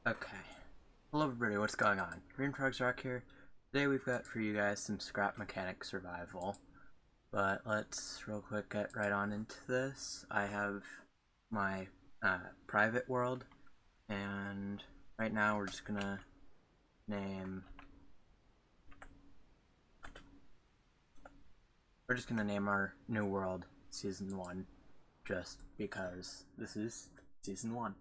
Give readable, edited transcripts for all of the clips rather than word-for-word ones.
Okay. Hello everybody, what's going on? Green Frogs Rock here. Today we've got for you guys some scrap mechanic survival. But let's real quick get right on into this. I have my private world, and right now we're just gonna name our new world Season 1, just because this is Season 1.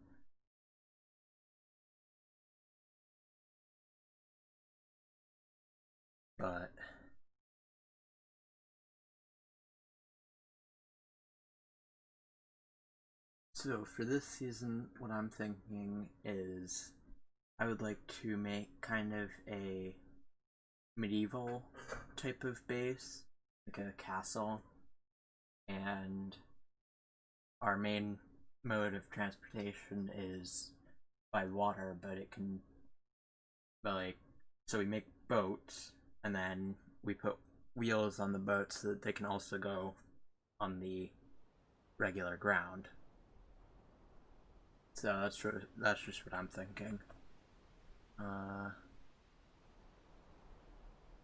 But so for this season, what I'm thinking is I would like to make kind of a medieval type of base, like a castle, and our main mode of transportation is by water, but it can, but like, so we make boats, and then we put wheels on the boats so that they can also go on the regular ground. So that's just what I'm thinking. Let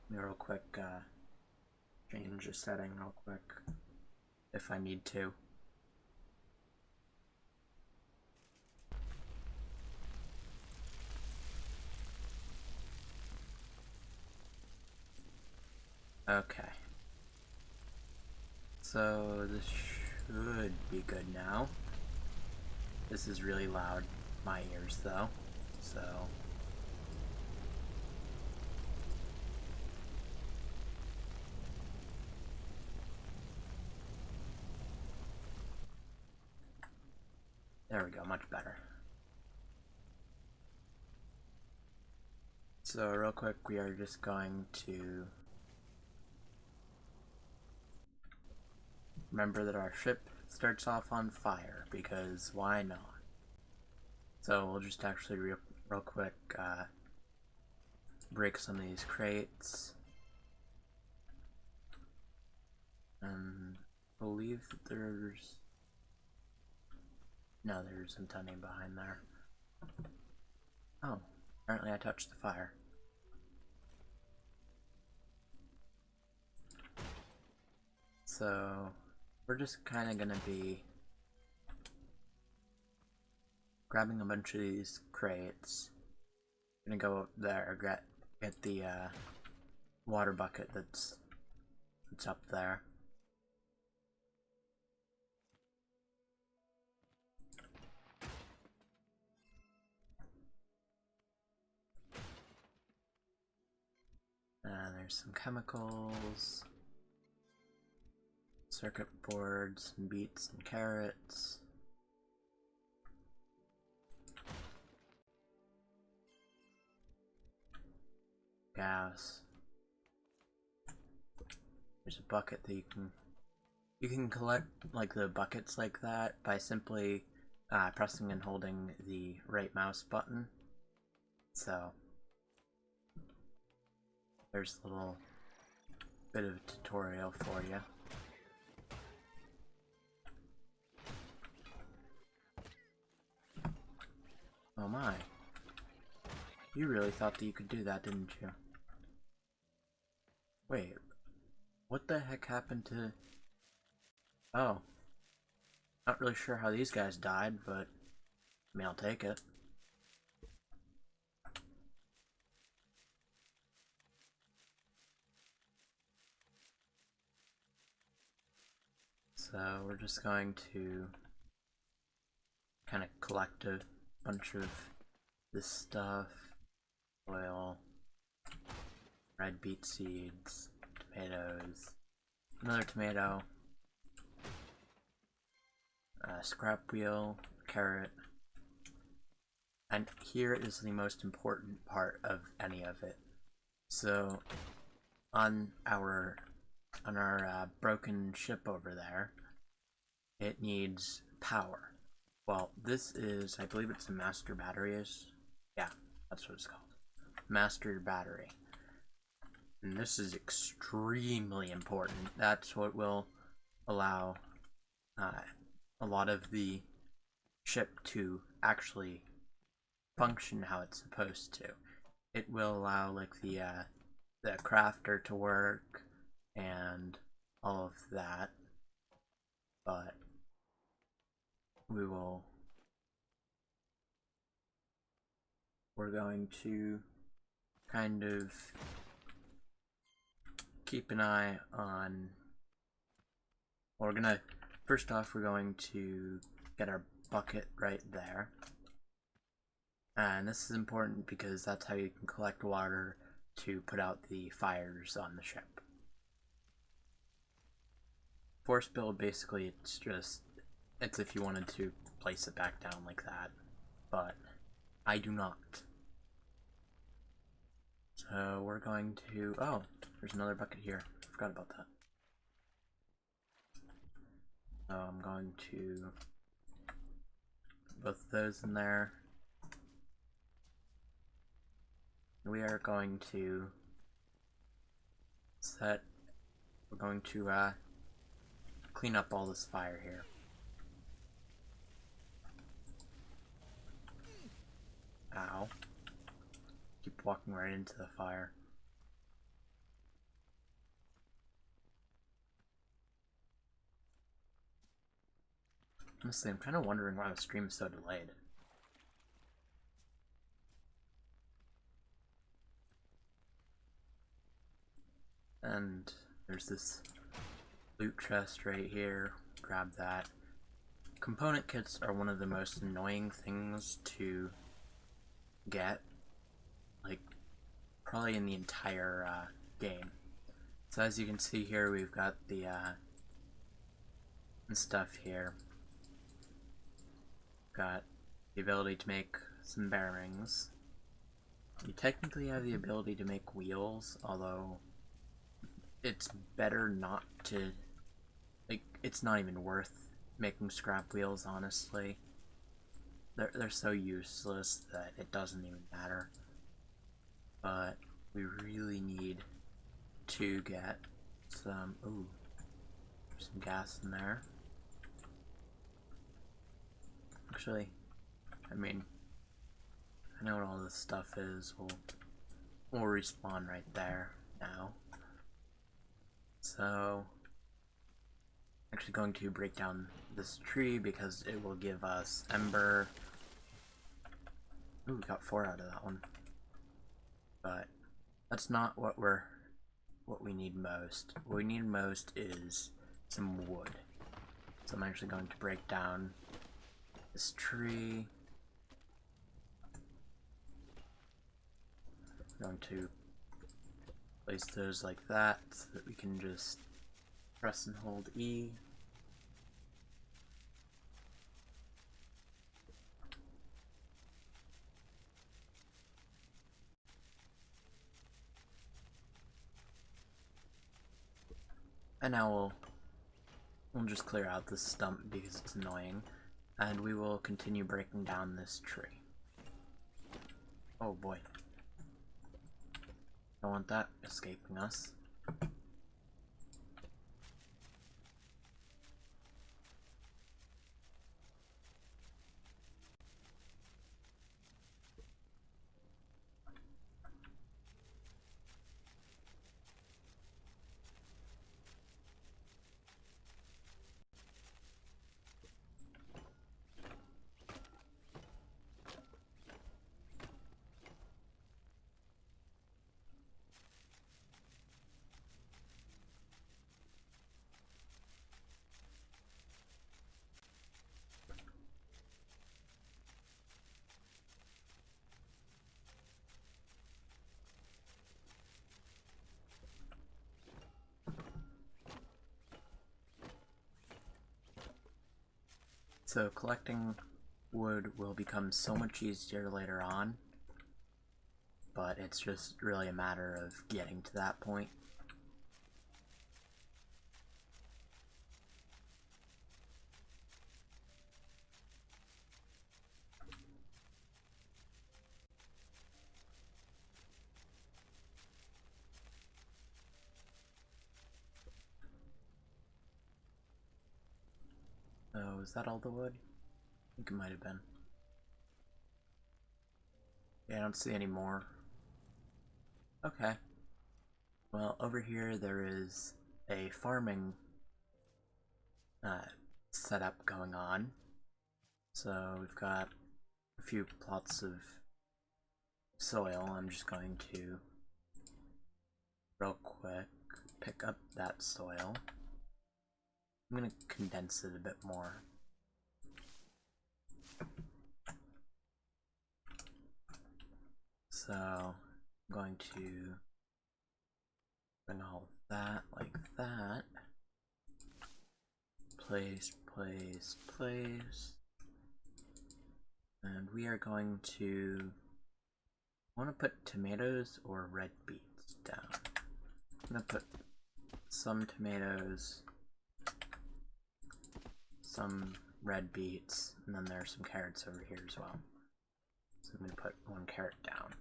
me real quick change the setting real quick if I need to. Okay. So this should be good now. This is really loud, my ears though, so. There we go, much better. So real quick, we are just going to remember that our ship starts off on fire, because why not? So we'll just actually real quick break some of these crates. And believe that there's... No, there's some tunning behind there. Oh, apparently I touched the fire. So we're just kind of gonna be grabbing a bunch of these crates. Gonna go up there, get the water bucket that's up there. There's some chemicals, circuit boards, and beets and carrots. Gas. There's a bucket that you can collect like the buckets like that by simply pressing and holding the right mouse button. So there's a little bit of a tutorial for you. Oh my. You really thought that you could do that, didn't you? Wait, what the heck happened to... Oh. Not really sure how these guys died, but I mean, I'll take it. So we're just going to kind of collect a bunch of this stuff. Oil, red beet seeds, tomatoes, another tomato, scrap wheel, carrot, and here is the most important part of any of it. So on our broken ship over there, it needs power. Well, this is, I believe it's a master battery. Yeah, that's what it's called. Master battery. And this is extremely important. That's what will allow a lot of the ship to actually function how it's supposed to. It will allow like the crafter to work and all of that, but we're going to kind of keep an eye on. First off, we're going to get our bucket right there. And this is important because that's how you can collect water to put out the fires on the ship. Force build, basically, it's if you wanted to place it back down like that, but I do not. So we're going to, oh, there's another bucket here. I forgot about that. So I'm going to put both of those in there. We are going to we're going to clean up all this fire here. Ow. Keep walking right into the fire. Honestly, I'm kind of wondering why the stream is so delayed. And there's this loot chest right here. Grab that. Component kits are one of the most annoying things to get, like, probably in the entire game. So as you can see here, we've got the stuff here. Got the ability to make some bearings. You technically have the ability to make wheels, although it's better not to, like, it's not even worth making scrap wheels, honestly. They're so useless that it doesn't even matter. But we really need to get some, ooh, some gas in there. Actually, I mean, I know what all this stuff is. We'll respawn right there now. So, actually going to break down this tree because it will give us ember. Ooh, we got 4 out of that one. But that's not what we need most. What we need most is some wood. So I'm actually going to break down this tree. I'm going to place those like that so that we can just press and hold E. And now we'll just clear out this stump because it's annoying, and we will continue breaking down this tree. Oh boy. Don't want that escaping us. So collecting wood will become so much easier later on, but it's just really a matter of getting to that point. Oh, is that all the wood? I think it might have been. Yeah, I don't see any more. Okay. Well, over here there is a farming setup going on. So we've got a few plots of soil. I'm just going to, real quick, pick up that soil. I'm going to condense it a bit more. So I'm going to bring all of that like that. Place, place, place. And we are going to want to put tomatoes or red beets down. I'm going to put some tomatoes, some red beets, and then there are some carrots over here as well. So I'm going to put one carrot down.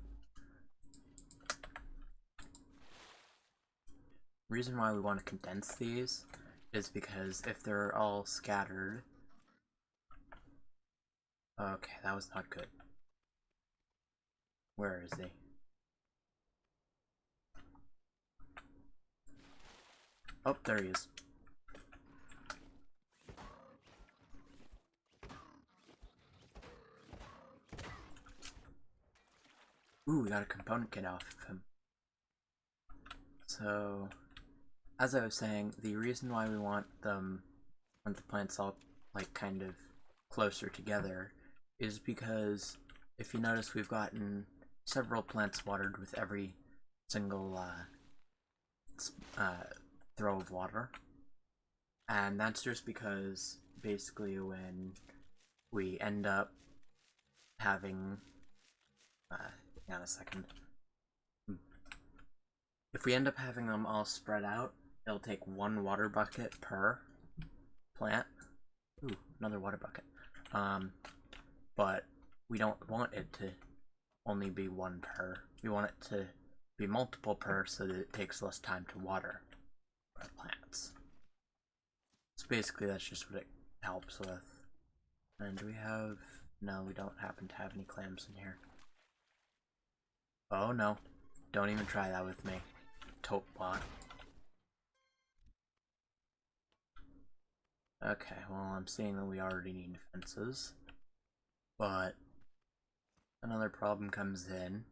The reason why we want to condense these is because if they're all scattered... Okay, that was not good. Where is he? Oh, there he is. Ooh, we got a component kit off of him. So, as I was saying, the reason why we want the plants all like kind of closer together is because if you notice, we've gotten several plants watered with every single throw of water, and that's just because basically when we end up having hang on a second. If we end up having them all spread out, it'll take one water bucket per plant. Ooh, another water bucket. But we don't want it to only be one per. We want it to be multiple per so that it takes less time to water our plants. So basically that's just what it helps with. And do we have... No, we don't happen to have any clams in here. Oh no. Don't even try that with me. Taupe bot. Okay, well I'm seeing that we already need defenses. But another problem comes in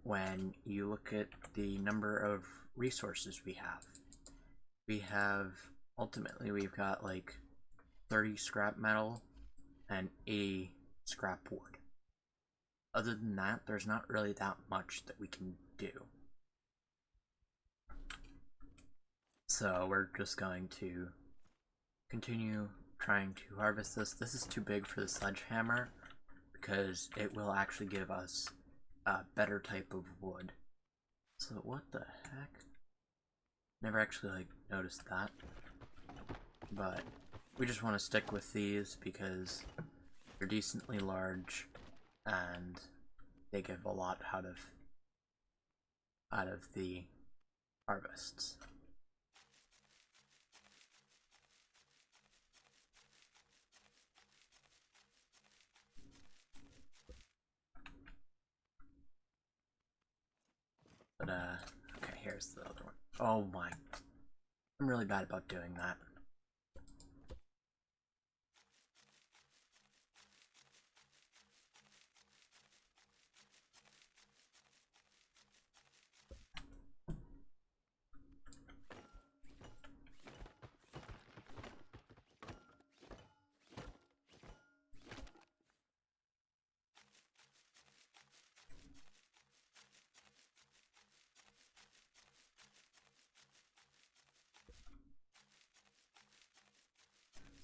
when you look at the number of resources we have. We have, ultimately we've got like 30 scrap metal and 80 scrap wood. Other than that, there's not really that much that we can do. So we're just going to continue trying to harvest this. This is too big for the sledgehammer because it will actually give us a better type of wood. So what the heck? Never actually like noticed that. But we just want to stick with these because they're decently large and they give a lot out of the harvests. But okay, here's the other one. Oh my, I'm really bad about doing that.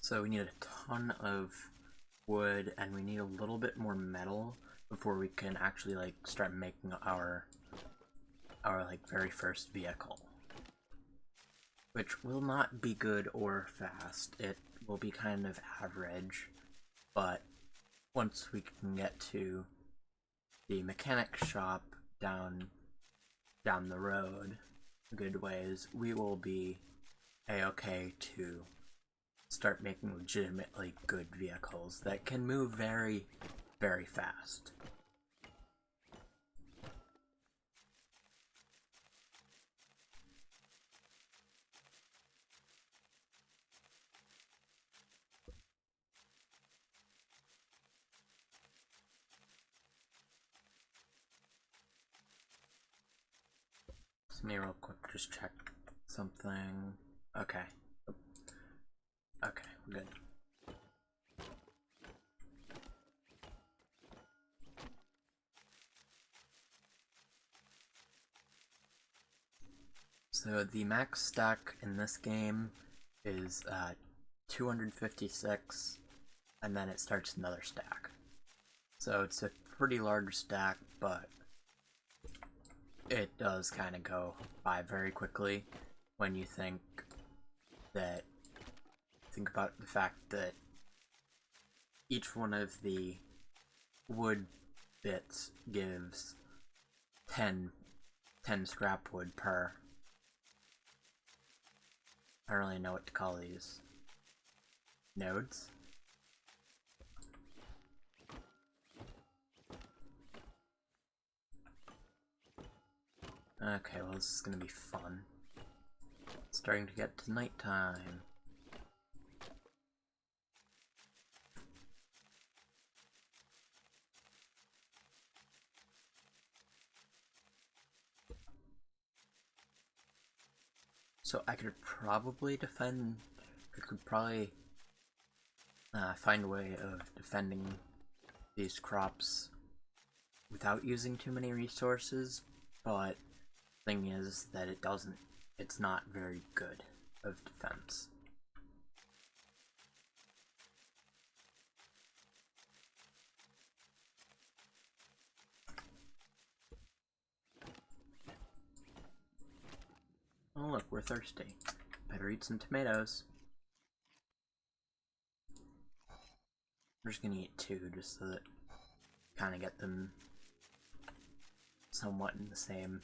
So we need a ton of wood and we need a little bit more metal before we can actually like start making our like very first vehicle. Which will not be good or fast. It will be kind of average, but once we can get to the mechanic shop down the road a good ways, we will be a-okay to start making legitimately good vehicles that can move very, very fast. Let me real quick just check something. Okay. Okay, we're good. So the max stack in this game is 256, and then it starts another stack. So it's a pretty large stack, but it does kind of go by very quickly when you think about the fact that each one of the wood bits gives 10 scrap wood per. I don't really know what to call these. Nodes? Okay, well this is gonna be fun. It's starting to get to nighttime. So I could probably find a way of defending these crops without using too many resources, but the thing is that it's not very good of defense. Oh look, we're thirsty. Better eat some tomatoes. I'm just gonna eat 2 just so that kind of get them somewhat in the same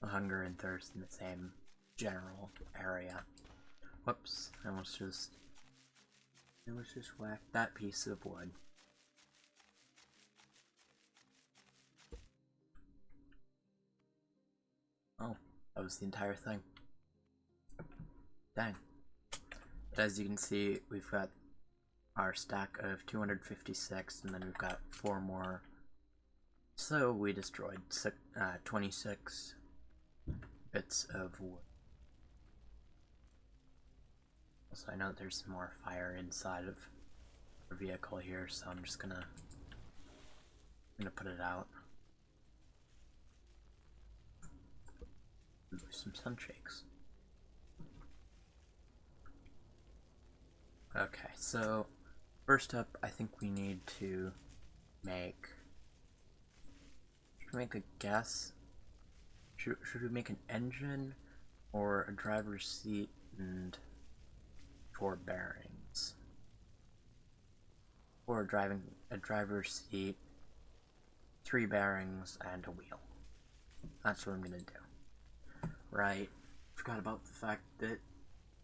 hunger and thirst in the same general area. Whoops, I almost just whacked that piece of wood. Oh, that was the entire thing. Dang. But as you can see, we've got our stack of 256, and then we've got 4 more. So we destroyed 26 bits of wood. Also, I know there's some more fire inside of our vehicle here, so I'm just gonna put it out. Ooh, some sunshakes. Okay, so first up, I think we need to make. Should we make a guess? Should we make an engine or a driver's seat and 4 bearings? Or a driver's seat, 3 bearings, and a wheel. That's what I'm gonna do. Right. Forgot about the fact that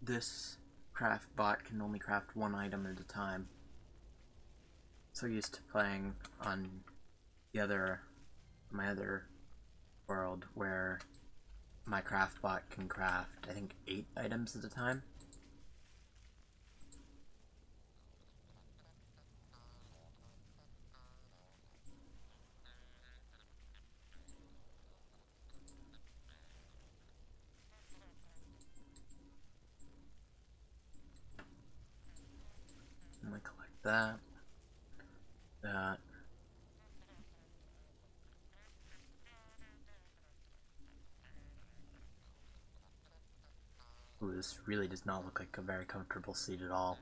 this craft bot can only craft 1 item at a time. So used to playing on my other world where my craft bot can craft, I think, 8 items at a time. I'm gonna collect that. That. Ooh, this really does not look like a very comfortable seat at all.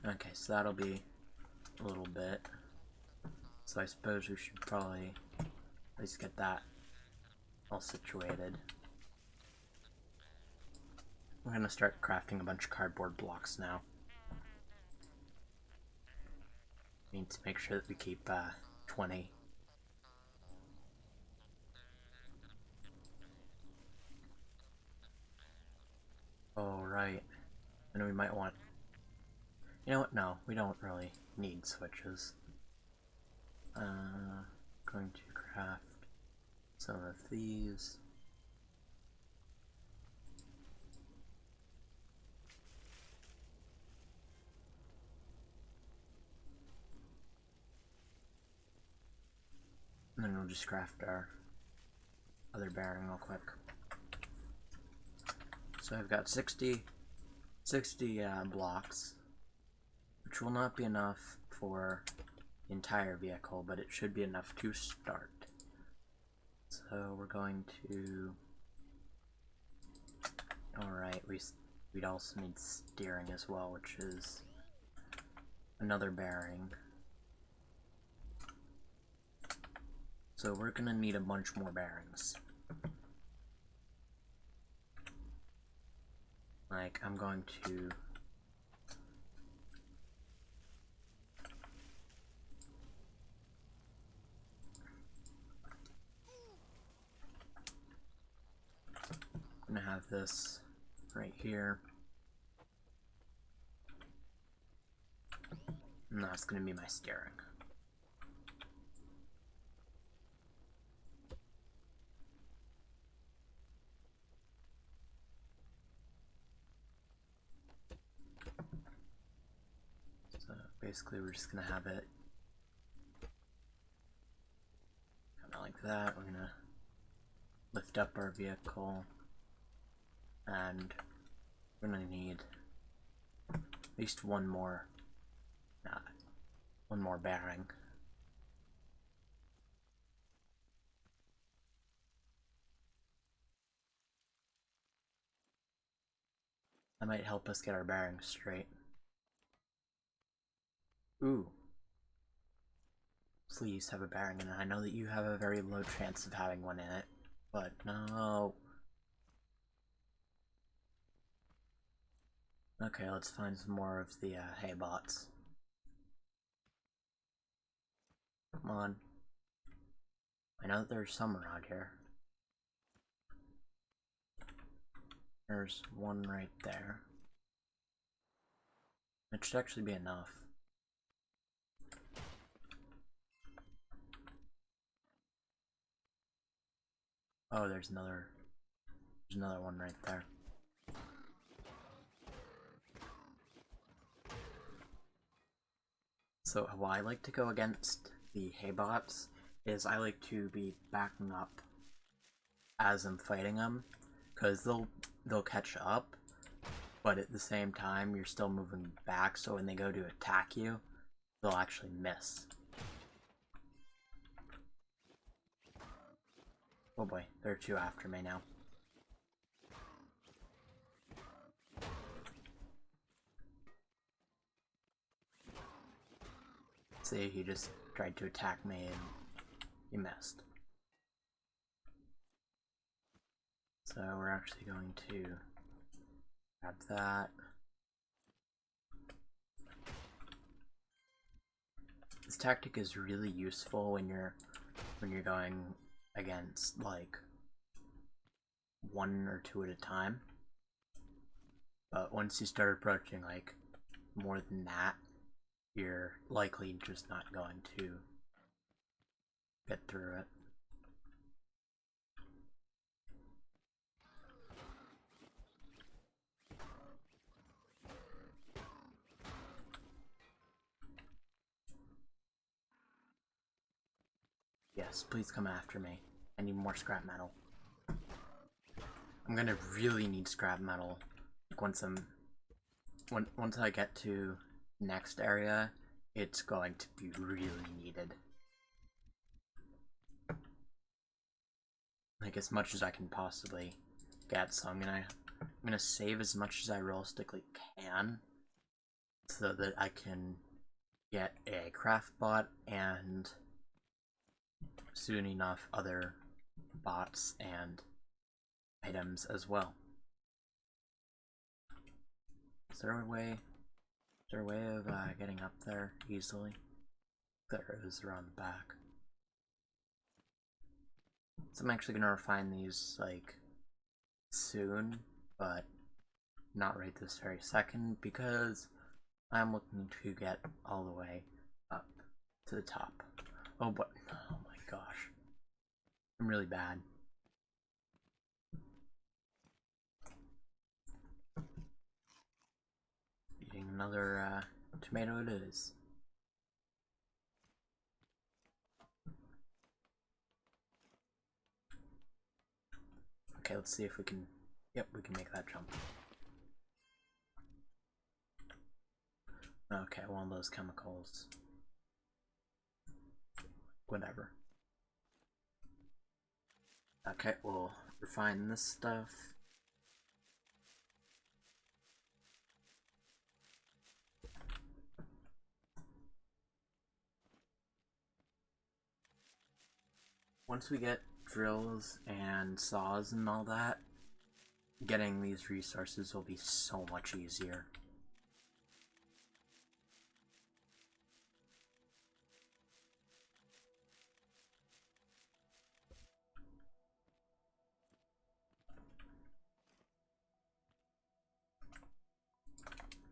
Okay, so that'll be a little bit. So I suppose we should probably at least get that all situated. We're gonna start crafting a bunch of cardboard blocks now. We need to make sure that we keep 20. Oh, right. And we might want... You know what? No, we don't really need switches. Going to craft some of these. I'll just craft our other bearing real quick. So I've got 60 blocks, which will not be enough for the entire vehicle, but it should be enough to start. So we're going to... Alright, we'd also need steering as well, which is another bearing. So we're gonna need a bunch more bearings. Like, I'm going to... I'm gonna have this right here. And that's gonna be my steering. So basically we're just gonna have it kinda like that. We're gonna lift up our vehicle, and we're gonna need at least one more bearing. That might help us get our bearings straight. Ooh. Please have a bearing in it. I know that you have a very low chance of having one in it, but no. Okay, let's find some more of the hay bots. Come on. I know that there's some around here. There's one right there. It should actually be enough. Oh, there's another one right there. So how I like to go against the hay bots is I like to be backing up as I'm fighting them, because they'll catch up, but at the same time you're still moving back, so when they go to attack you, they'll actually miss. Oh boy, there are two after me now. See, he just tried to attack me and he missed. So we're actually going to grab that. This tactic is really useful when you're going against like one or two at a time. But once you start approaching like more than that, you're likely just not going to get through it. Yes, please come after me. I need more scrap metal. I'm gonna really need scrap metal once I get to next area. It's going to be really needed. Like as much as I can possibly get. So I'm gonna save as much as I realistically can, so that I can get a craft bot and soon enough other bots and items as well. Is there a way of getting up there easily? There is around the back. So I'm actually gonna refine these like soon, but not right this very second, because I'm looking to get all the way up to the top. Oh, but oh my gosh, I'm really bad. Eating another tomato it is. Okay, let's see if we can... Yep, we can make that jump. Okay, one of those chemicals. Whatever. Okay, we'll refine this stuff. Once we get drills and saws and all that, getting these resources will be so much easier.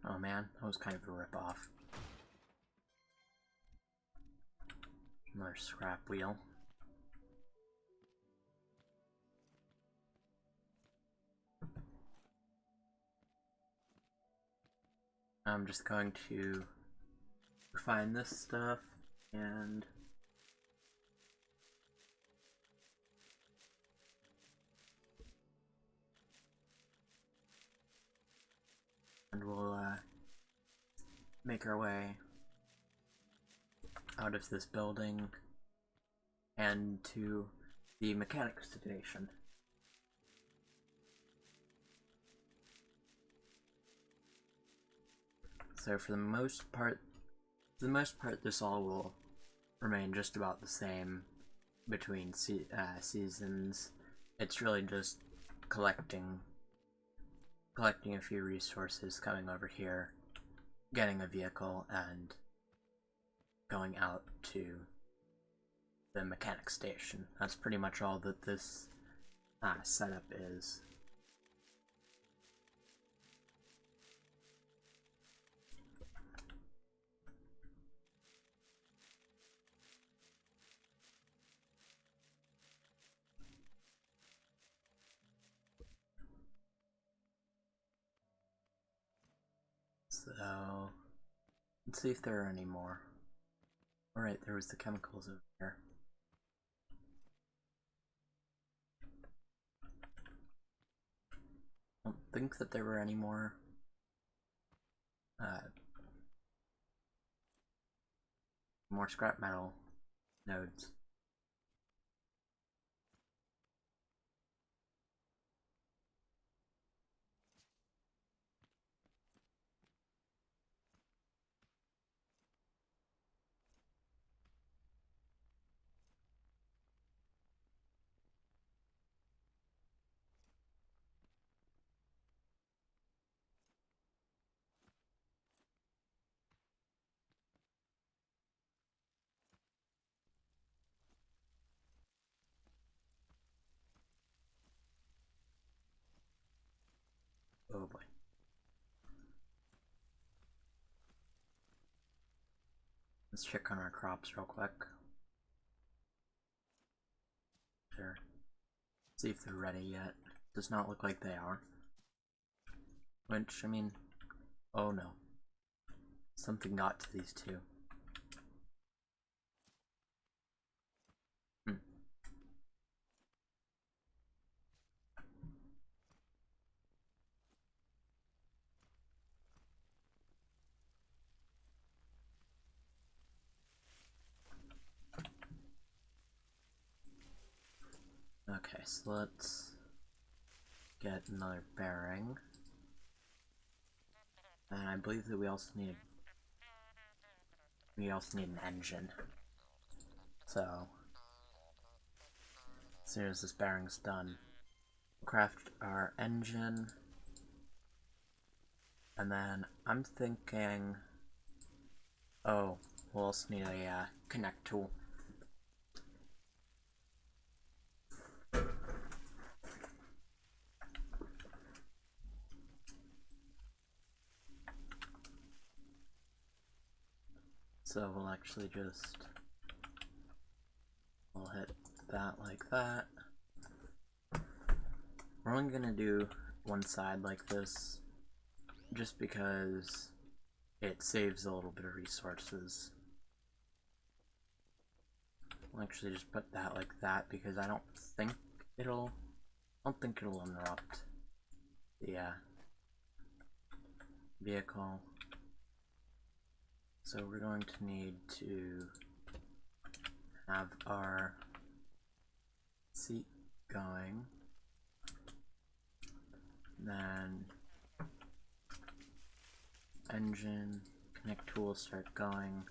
Oh man, that was kind of a rip-off. Another scrap wheel. I'm just going to refine this stuff and we'll make our way out of this building and to the mechanics station. So for the most part, this all will remain just about the same between seasons. It's really just collecting a few resources, coming over here, getting a vehicle, and going out to the mechanic station. That's pretty much all that this setup is. So, let's see if there are any more. Alright, there was the chemicals over there. I don't think that there were any more more scrap metal nodes. Oh boy. Let's check on our crops real quick. Sure. See if they're ready yet. Does not look like they are. Which, I mean, oh no. Something got to these two. Okay, so let's get another bearing. And I believe that we also need an engine. So as soon as this bearing's done, we'll craft our engine. And then I'm thinking, oh, we'll also need a connect tool. So we'll actually just, we'll hit that like that. We're only gonna do one side like this, just because it saves a little bit of resources. We'll actually just put that like that, because I don't think it'll don't think it'll interrupt the vehicle. So we're going to need to have our seat going, then engine, connect tool, start going.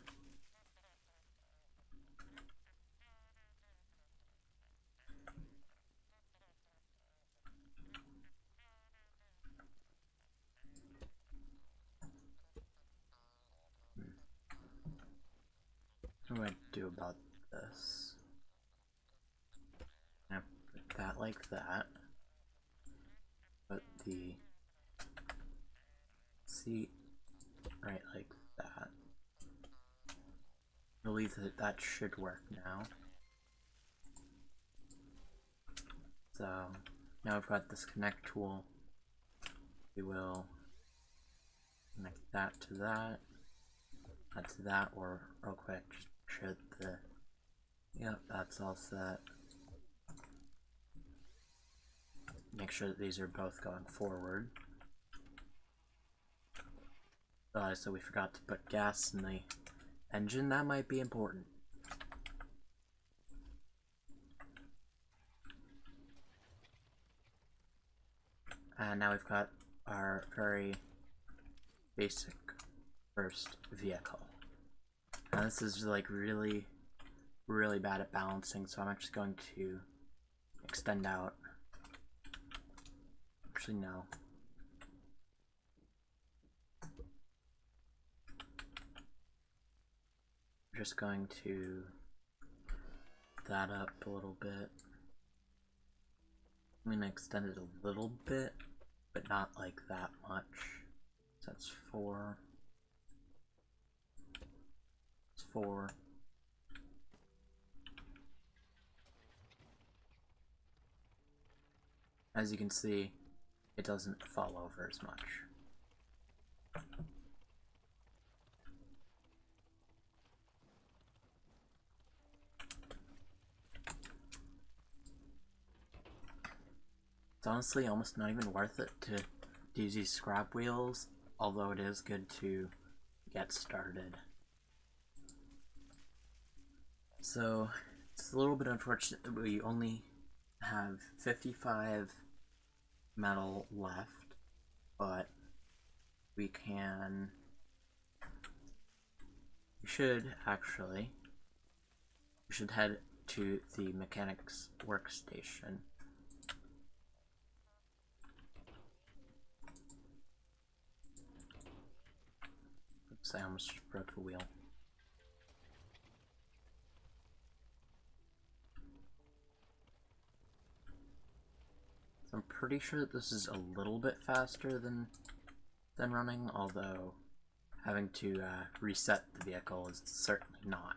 What do I do about this? I'm gonna put that like that. Put the seat right like that. I believe that that should work now. So now we've got this connect tool. We will connect that to that, or real quick, just make sure that yep, that's all set. Make sure that these are both going forward. So we forgot to put gas in the engine. That might be important. And now we've got our very basic first vehicle. Now this is like really bad at balancing, so I'm actually going to extend out. Actually, no. I'm just going to that up a little bit. I'm gonna extend it a little bit, but not like that much. So that's 4. It's 4. As you can see, it doesn't fall over as much. It's honestly almost not even worth it to use these scrap wheels, although it is good to get started. So it's a little bit unfortunate that we only have 55 metal left, but we should head to the mechanics workstation. Oops, I almost just broke the wheel. So I'm pretty sure that this is a little bit faster than running, although having to reset the vehicle is certainly not.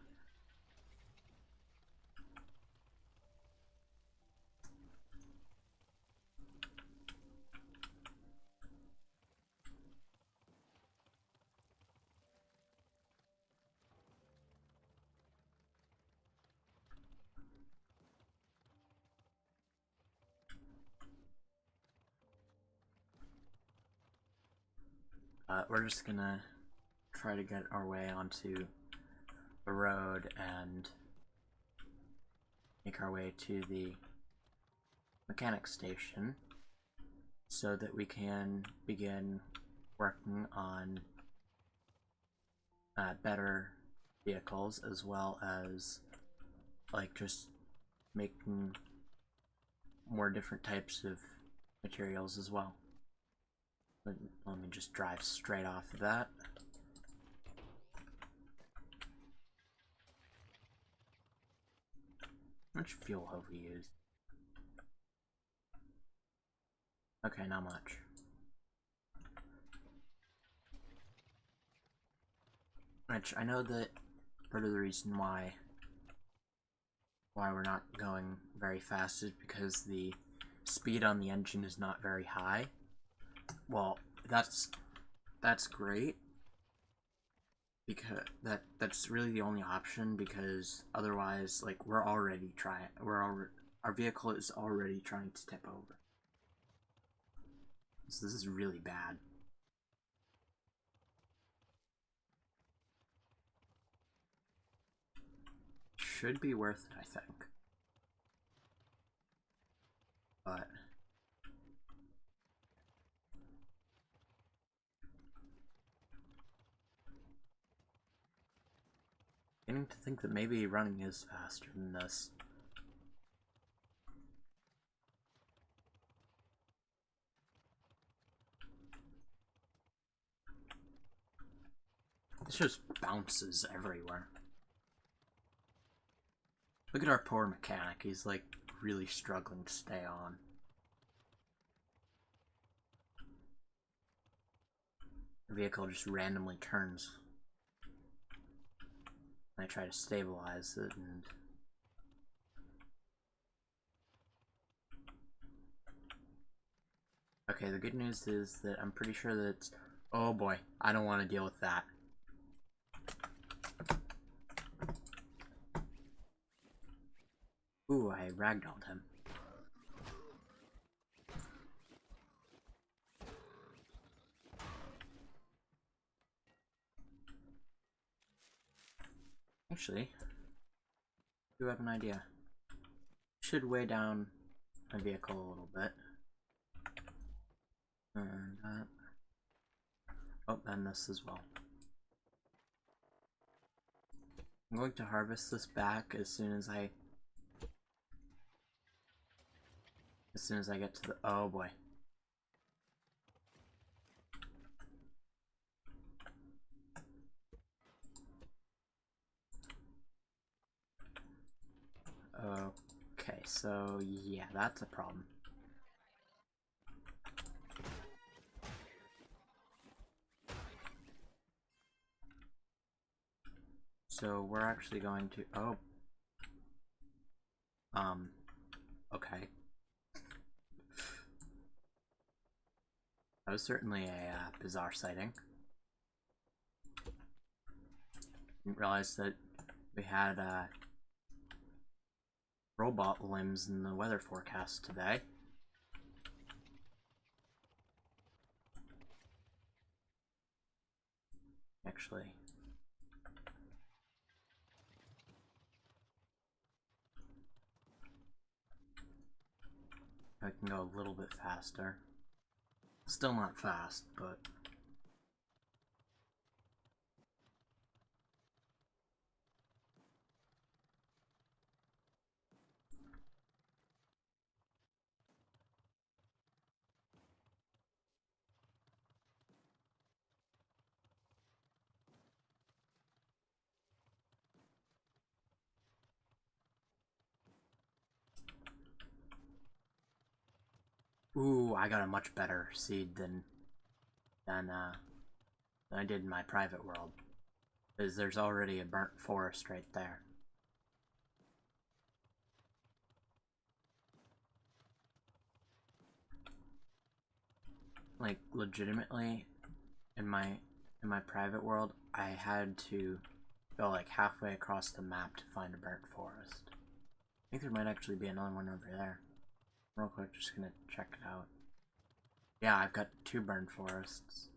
We're just gonna try to get our way onto the road and make our way to the mechanic station so that we can begin working on better vehicles, as well as like just making more different types of materials as well. Let me just drive straight off of that. How much fuel have we used? Okay, not much. Which I know that part of the reason why we're not going very fast is because the speed on the engine is not very high. Well, that's great, because that's really the only option, because otherwise, like, our vehicle is already trying to tip over. So this is really bad. Should be worth it, I think. But beginning to think that maybe running is faster than this. This just bounces everywhere. Look at our poor mechanic. He's like really struggling to stay on. The vehicle just randomly turns. I try to stabilize it and okay, the good news is that I'm pretty sure that it's oh boy, I don't want to deal with that. Ooh, I ragdolled him. Actually, I do have an idea. Should weigh down my vehicle a little bit. And oh, and this as well. I'm going to harvest this back as soon as I get to the oh boy. Okay, so yeah, that's a problem. So we're actually going to okay. That was certainly a bizarre sighting. Didn't realize that we had robot limbs in the weather forecast today. Actually, I can go a little bit faster. Still not fast, but ooh, I got a much better seed than I did in my private world. Because there's already a burnt forest right there. Like legitimately, in my private world, I had to go like halfway across the map to find a burnt forest. I think there might actually be another one over there. Real quick, just gonna check it out. Yeah, I've got 2 burnt forests.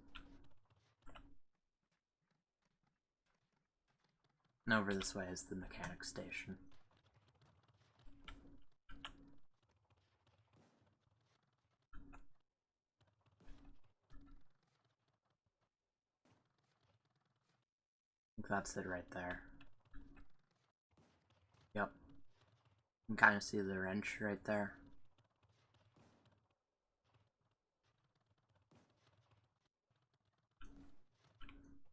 And over this way is the mechanic station. I think that's it right there. Yep. You can kind of see the wrench right there.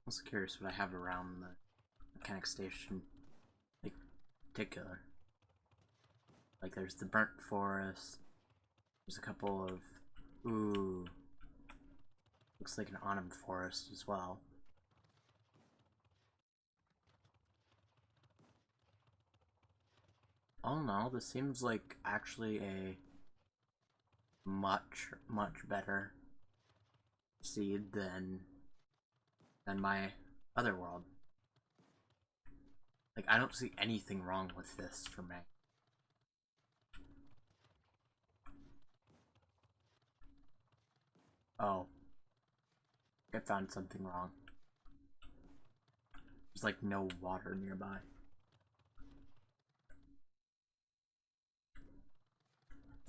I was curious what I have around the mechanic station, like, particular. Like, there's the burnt forest. There's a couple of, ooh, looks like an autumn forest as well. All in all, this seems like actually a much better seed than my other world. Like, I don't see anything wrong with this for me. Oh. I found something wrong. There's like no water nearby.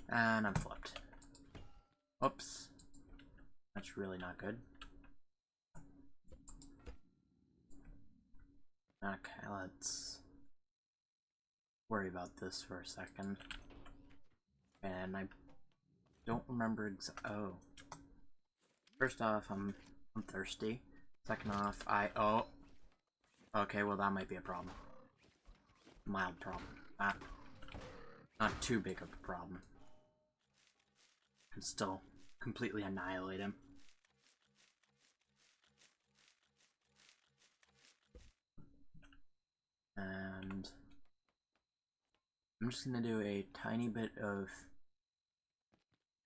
And I'm flipped. Oops. That's really not good. Okay, let's worry about this for a second. And I don't remember oh. First off, I'm thirsty. Second off, oh. Okay, well that might be a problem. Mild problem. Not too big of a problem. Can still completely annihilate him. And I'm just gonna do a tiny bit of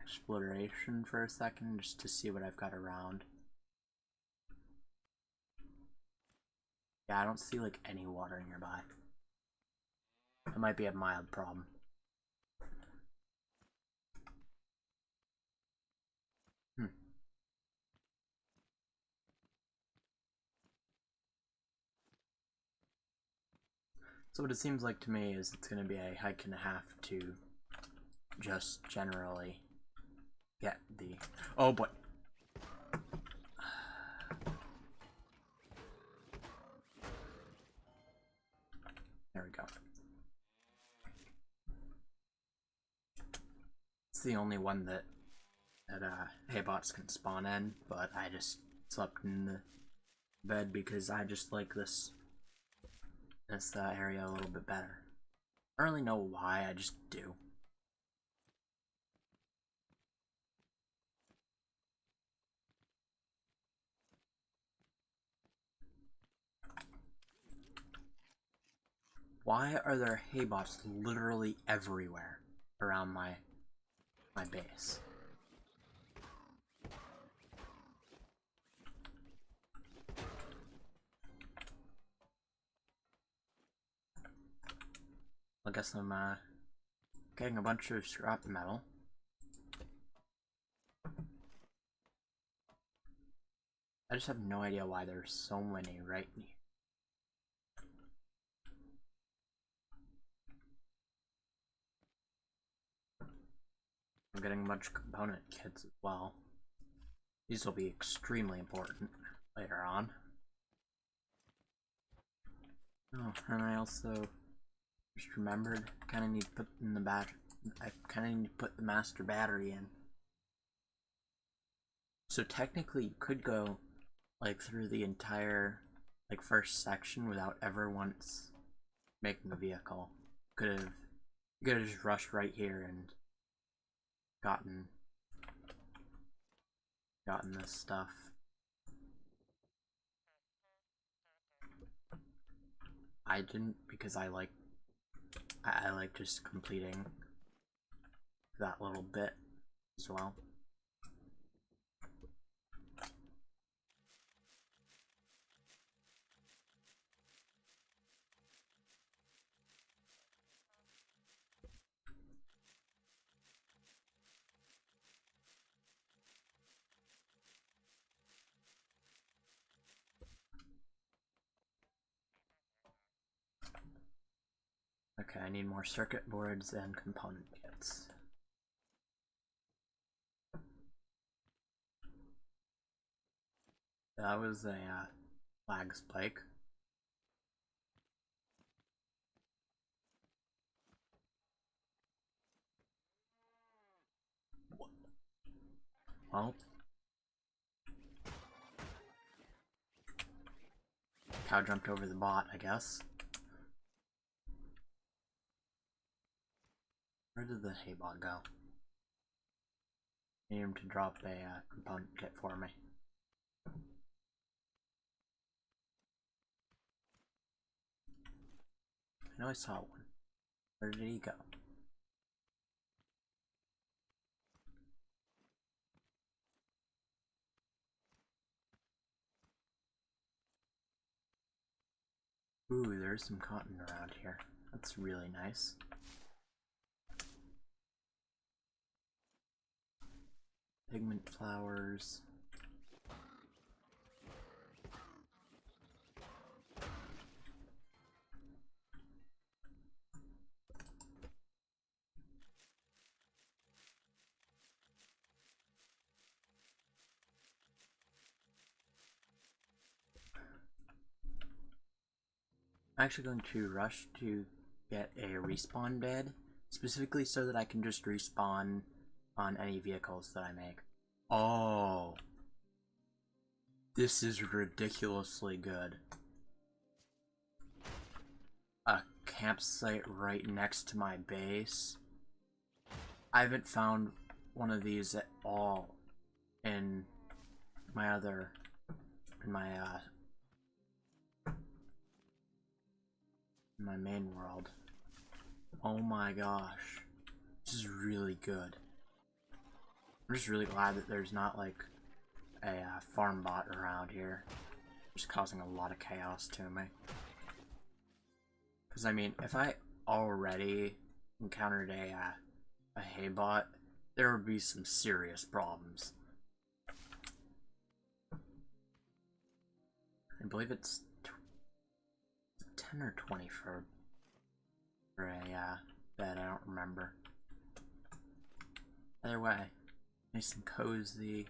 exploration for a second just to see what I've got around. Yeah, I don't see like any water nearby. It might be a mild problem. So what it seems like to me is it's going to be a hike and a half to just generally get the... Oh boy! There we go. It's the only one that Haybots can spawn in, but I just slept in the bed because I just like this area a little bit better. I don't really know why, I just do. Why are there Haybots literally everywhere around my base? I guess I'm getting a bunch of scrap metal. I just have no idea why there's so many right here. I'm getting a bunch of component kits as well. These will be extremely important later on. Oh, and I also just remembered I kind of need to put in the I kind of need to put the master battery in. So technically, you could go like through the entire like first section without ever once making a vehicle. You could have just rushed right here and gotten this stuff. I didn't because I like just completing that little bit as well. Okay, I need more circuit boards and component kits. That was a lag spike. Well, cow jumped over the bot, I guess. Where did the Haybot go? I need him to drop a component kit for me. I know I saw one. Where did he go? Ooh, there's some cotton around here. That's really nice. pigment flowers. I'm actually going to rush to get a respawn bed, specifically so that I can just respawn on any vehicles that I make. Oh, this is ridiculously good. A campsite right next to my base. I haven't found one of these at all in my other, in my main world. Oh my gosh, this is really good. I'm just really glad that there's not like a farm bot around here, just causing a lot of chaos to me. Because I mean, if I already encountered a hay bot, there would be some serious problems. I believe it's 10 or 20 for a bed, I don't remember. Either way, nice and cozy.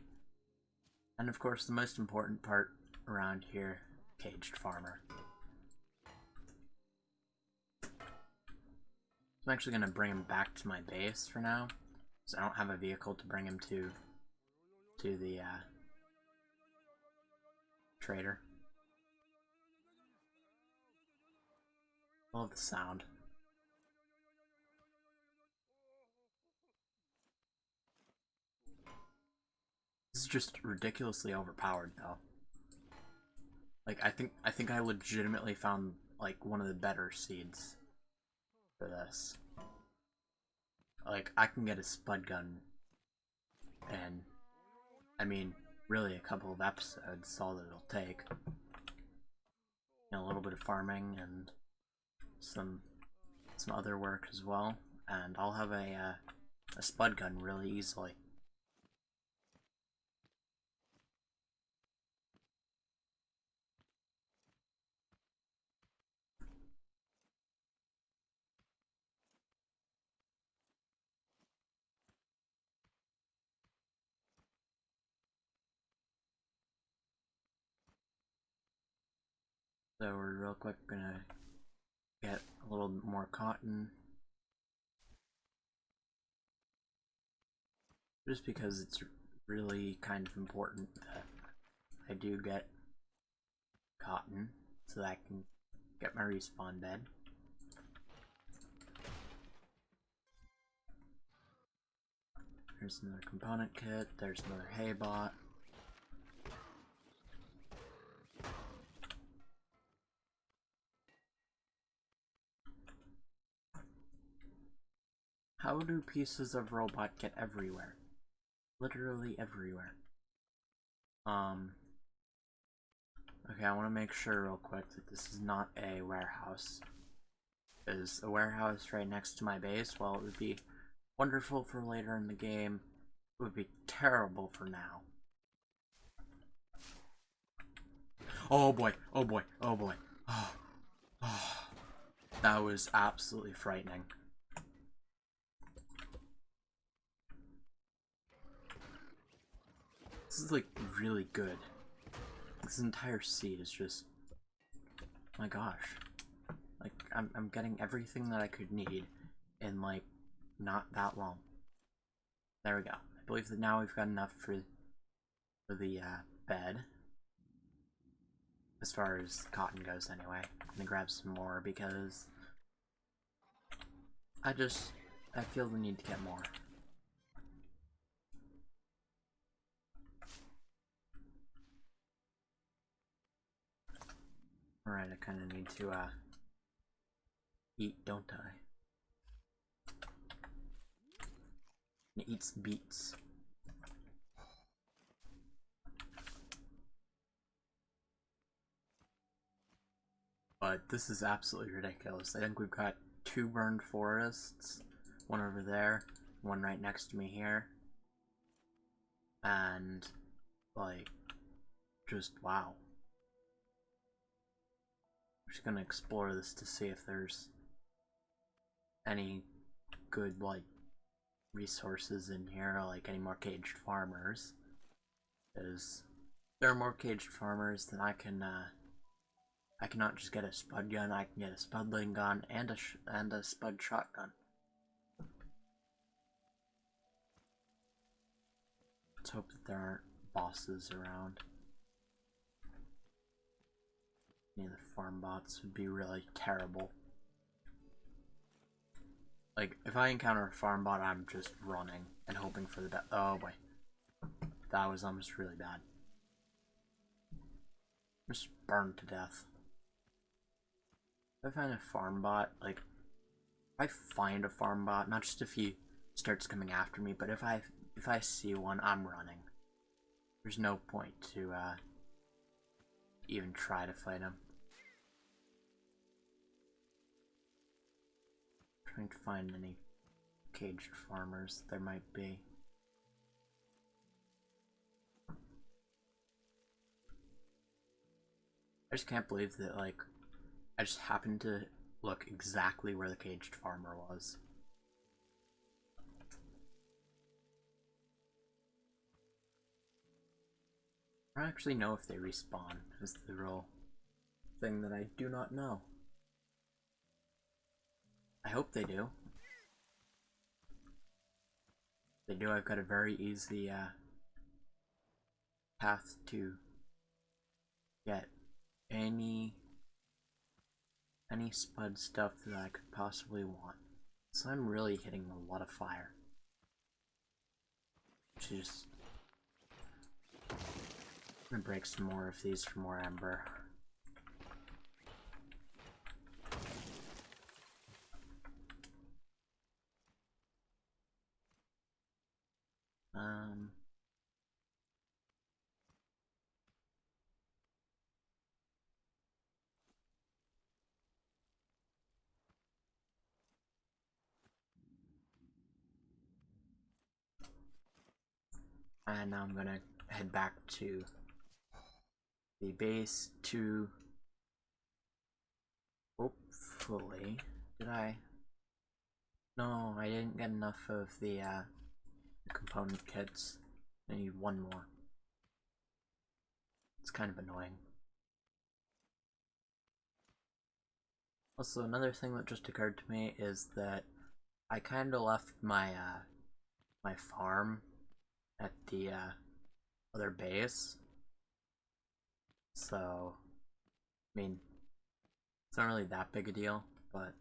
And of course, the most important part around here, caged farmer. I'm actually going to bring him back to my base for now, because I don't have a vehicle to bring him to the trader. I love the sound. This is just ridiculously overpowered, though. Like, I think I legitimately found like one of the better seeds for this. Like, I can get a spud gun, and I mean, really a couple of episodes is all that it'll take. A little bit of farming and some other work as well, and I'll have a spud gun really easily. So we're real quick gonna get a little more cotton. Just because it's really kind of important that I do get cotton so that I can get my respawn bed. There's another component kit, there's another hay bot. How do pieces of robot get everywhere? Literally everywhere. Okay, I want to make sure real quick that this is not a warehouse. Is a warehouse right next to my base? Well, it would be wonderful for later in the game. It would be terrible for now. Oh boy, oh boy, oh boy. Oh, oh. That was absolutely frightening. This is like really good. This entire seed is just, my gosh. Like, I'm getting everything that I could need in like not that long. There we go. I believe that now we've got enough for the bed. As far as cotton goes anyway. I'm gonna grab some more because I feel the need to get more. Alright, I kinda need to eat, don't I? And eat some beets. But this is absolutely ridiculous. I think we've got 2 burned forests. One over there, one right next to me here. and like, just wow. I'm just gonna explore this to see if there's any good like resources in here, like any more caged farmers. Because there are more caged farmers, then I cannot just get a spud gun. I can get a spudling gun and a spud shotgun. Let's hope that there aren't bosses around. Any of the farm bots would be really terrible. Like, if I encounter a farm bot, I'm just running and hoping for the best. Oh boy. That was almost really bad. Just burned to death. If I find a farm bot, like, if I find a farm bot, not just if he starts coming after me, but if I see one, I'm running. There's no point to even try to fight him. I'm trying to find any caged farmers there might be. I just can't believe that, like, I just happened to look exactly where the caged farmer was. I don't actually know if they respawn, is the real thing that I do not know. I hope they do. If they do, I've got a very easy path to get any spud stuff that I could possibly want. So I'm really hitting a lot of fire. Which is... I'm gonna break some more of these for more ember. And now I'm gonna head back to the base to hopefully... Did I? No, I didn't get enough of the component kits. I need one more. It's kind of annoying. Also, another thing that just occurred to me is that I kind of left my my farm at the other base. So, I mean, it's not really that big a deal, but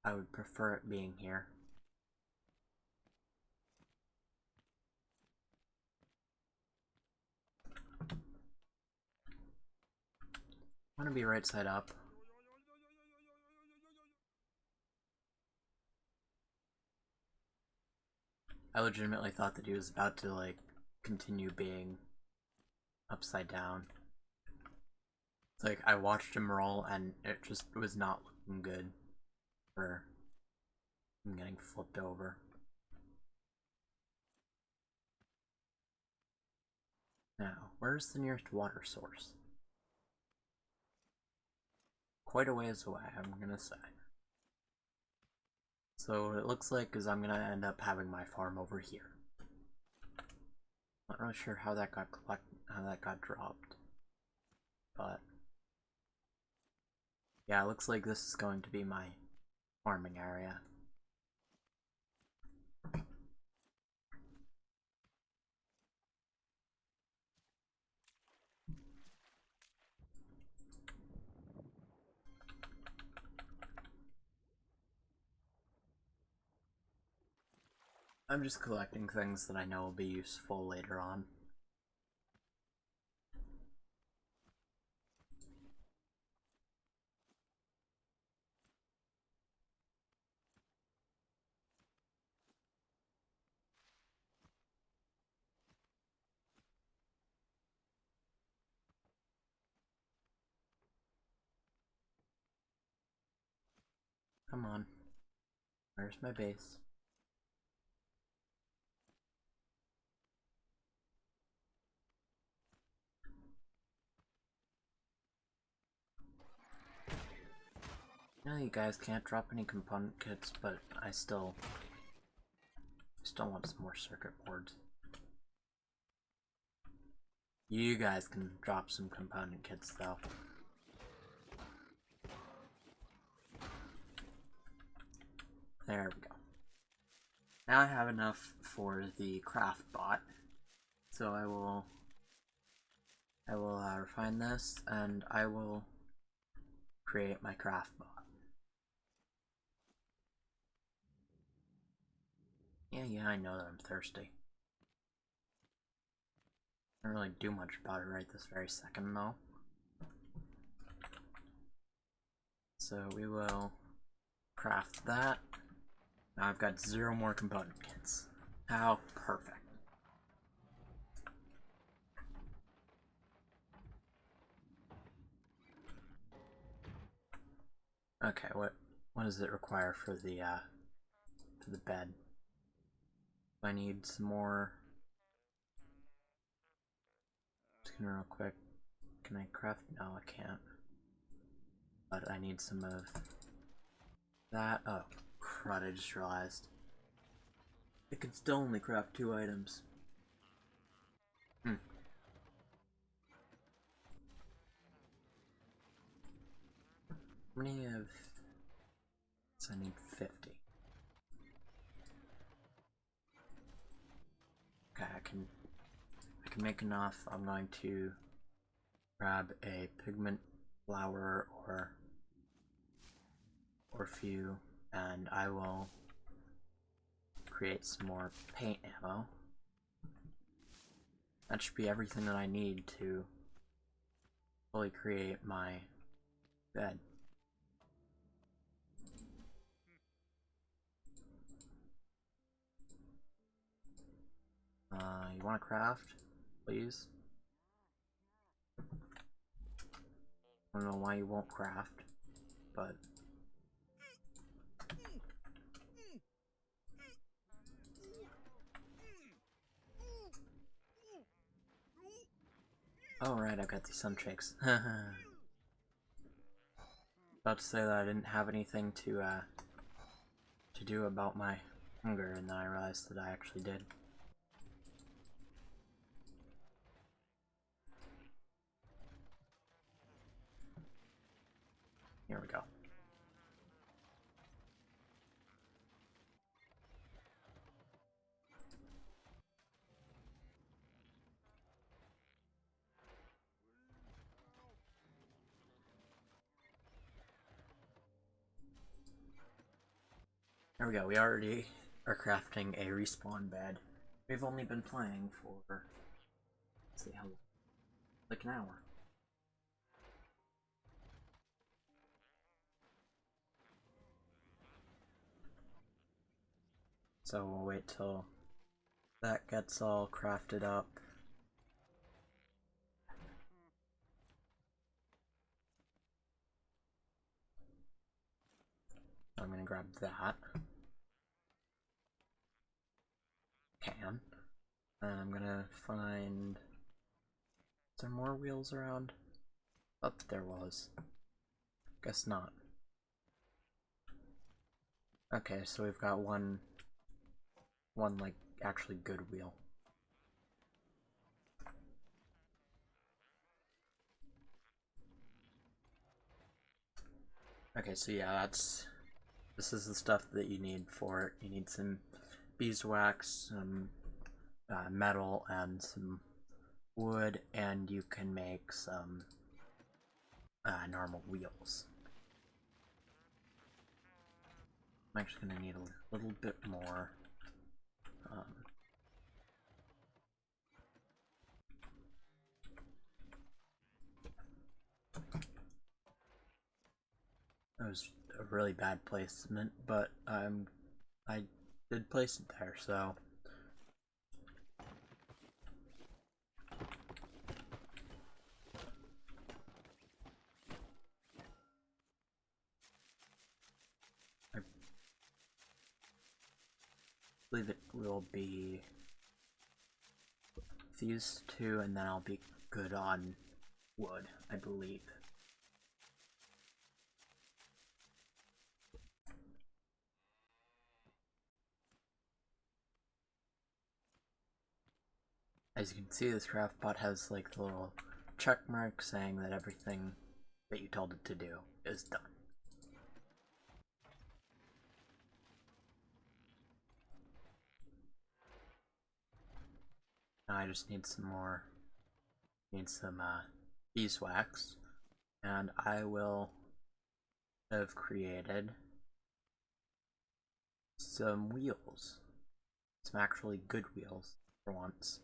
I would prefer it being here. I want to be right side up. I legitimately thought that he was about to, like, continue being upside down. It's like, I watched him roll and it just was not looking good for him getting flipped over. Now, where's the nearest water source? Quite a ways away, I'm gonna say. So what it looks like is I'm gonna end up having my farm over here. Not really sure how that got dropped, but yeah, it looks like this is going to be my farming area. I'm just collecting things that I know will be useful later on. Come on. Where's my base? I know you guys can't drop any component kits, but I still want some more circuit boards. You guys can drop some component kits though. There we go. Now I have enough for the craft bot, so I will refine this and I will create my craft bot. Yeah, I know that I'm thirsty. I don't really do much about it right this very second though. So we will craft that. Now I've got 0 more component kits. How perfect. Okay, what does it require for the bed? I need some more. Just gonna real quick. Can I craft? No, I can't. But I need some of that. Oh, crud, I just realized. I can still only craft 2 items. How many of... So I need 50. Okay, I can make enough. I'm going to grab a pigment flower or few, and I will create some more paint ammo. That should be everything that I need to fully create my bed. You want to craft, please? I don't know why you won't craft, but... Oh right, I've got these sun shakes. About to say that I didn't have anything to do about my hunger, and then I realized that I actually did. Here we go. There we go, we already are crafting a respawn bed. We've only been playing for, let's see how long, like an hour. So we'll wait till that gets all crafted up. I'm gonna grab that. Can. And I'm gonna find... Is there more wheels around? Oh, there was. Guess not. Okay, so we've got one like actually good wheel. Okay, so yeah, this is the stuff that you need for it. You need some beeswax, some metal, and some wood, and you can make some normal wheels. I'm actually gonna need a little bit more. That was a really bad placement, but I did place it there, so. I believe it will be these two, and then I'll be good on wood, I believe. as you can see, this craft bot has like the little check mark saying that everything that you told it to do is done. Now I just need some more, beeswax, and I will have created some wheels. Some actually good wheels for once.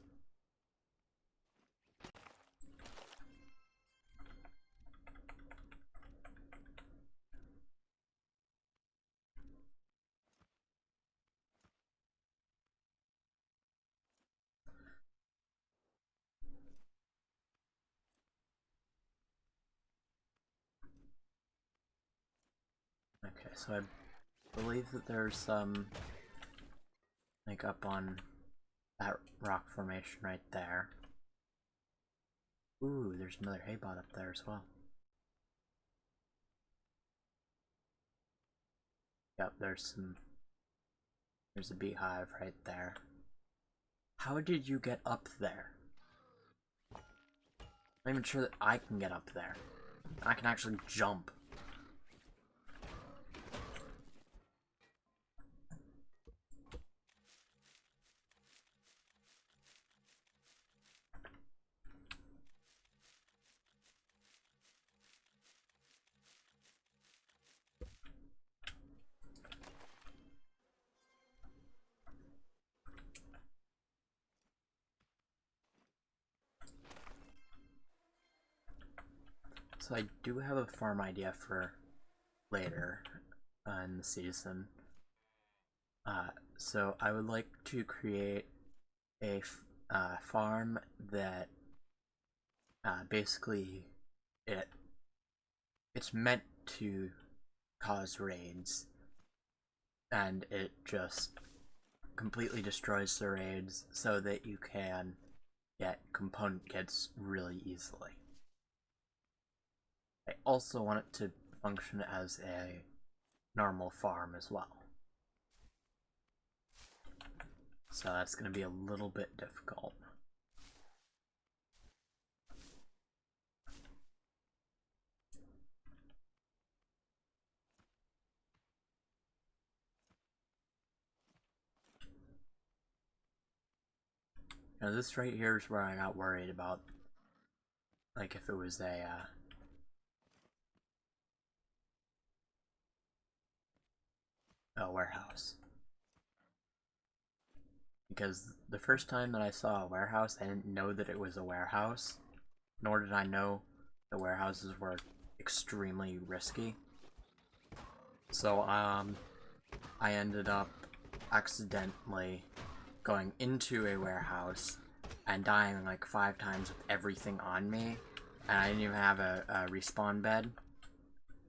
Okay, so I believe that there's some, like, up on that rock formation right there. Ooh, there's another hay bot up there as well. Yep, there's a beehive right there. How did you get up there? I'm not even sure that I can get up there. I can actually jump. So I do have a farm idea for later in the season. So I would like to create a farm that basically it's meant to cause raids, and it just completely destroys the raids so that you can get component kits really easily. I also want it to function as a normal farm as well. So that's going to be a little bit difficult. Now this right here is where I got worried about, like, if it was a warehouse. Because the first time that I saw a warehouse, I didn't know that it was a warehouse, nor did I know the warehouses were extremely risky. So, I ended up accidentally going into a warehouse and dying like 5 times with everything on me, and I didn't even have a respawn bed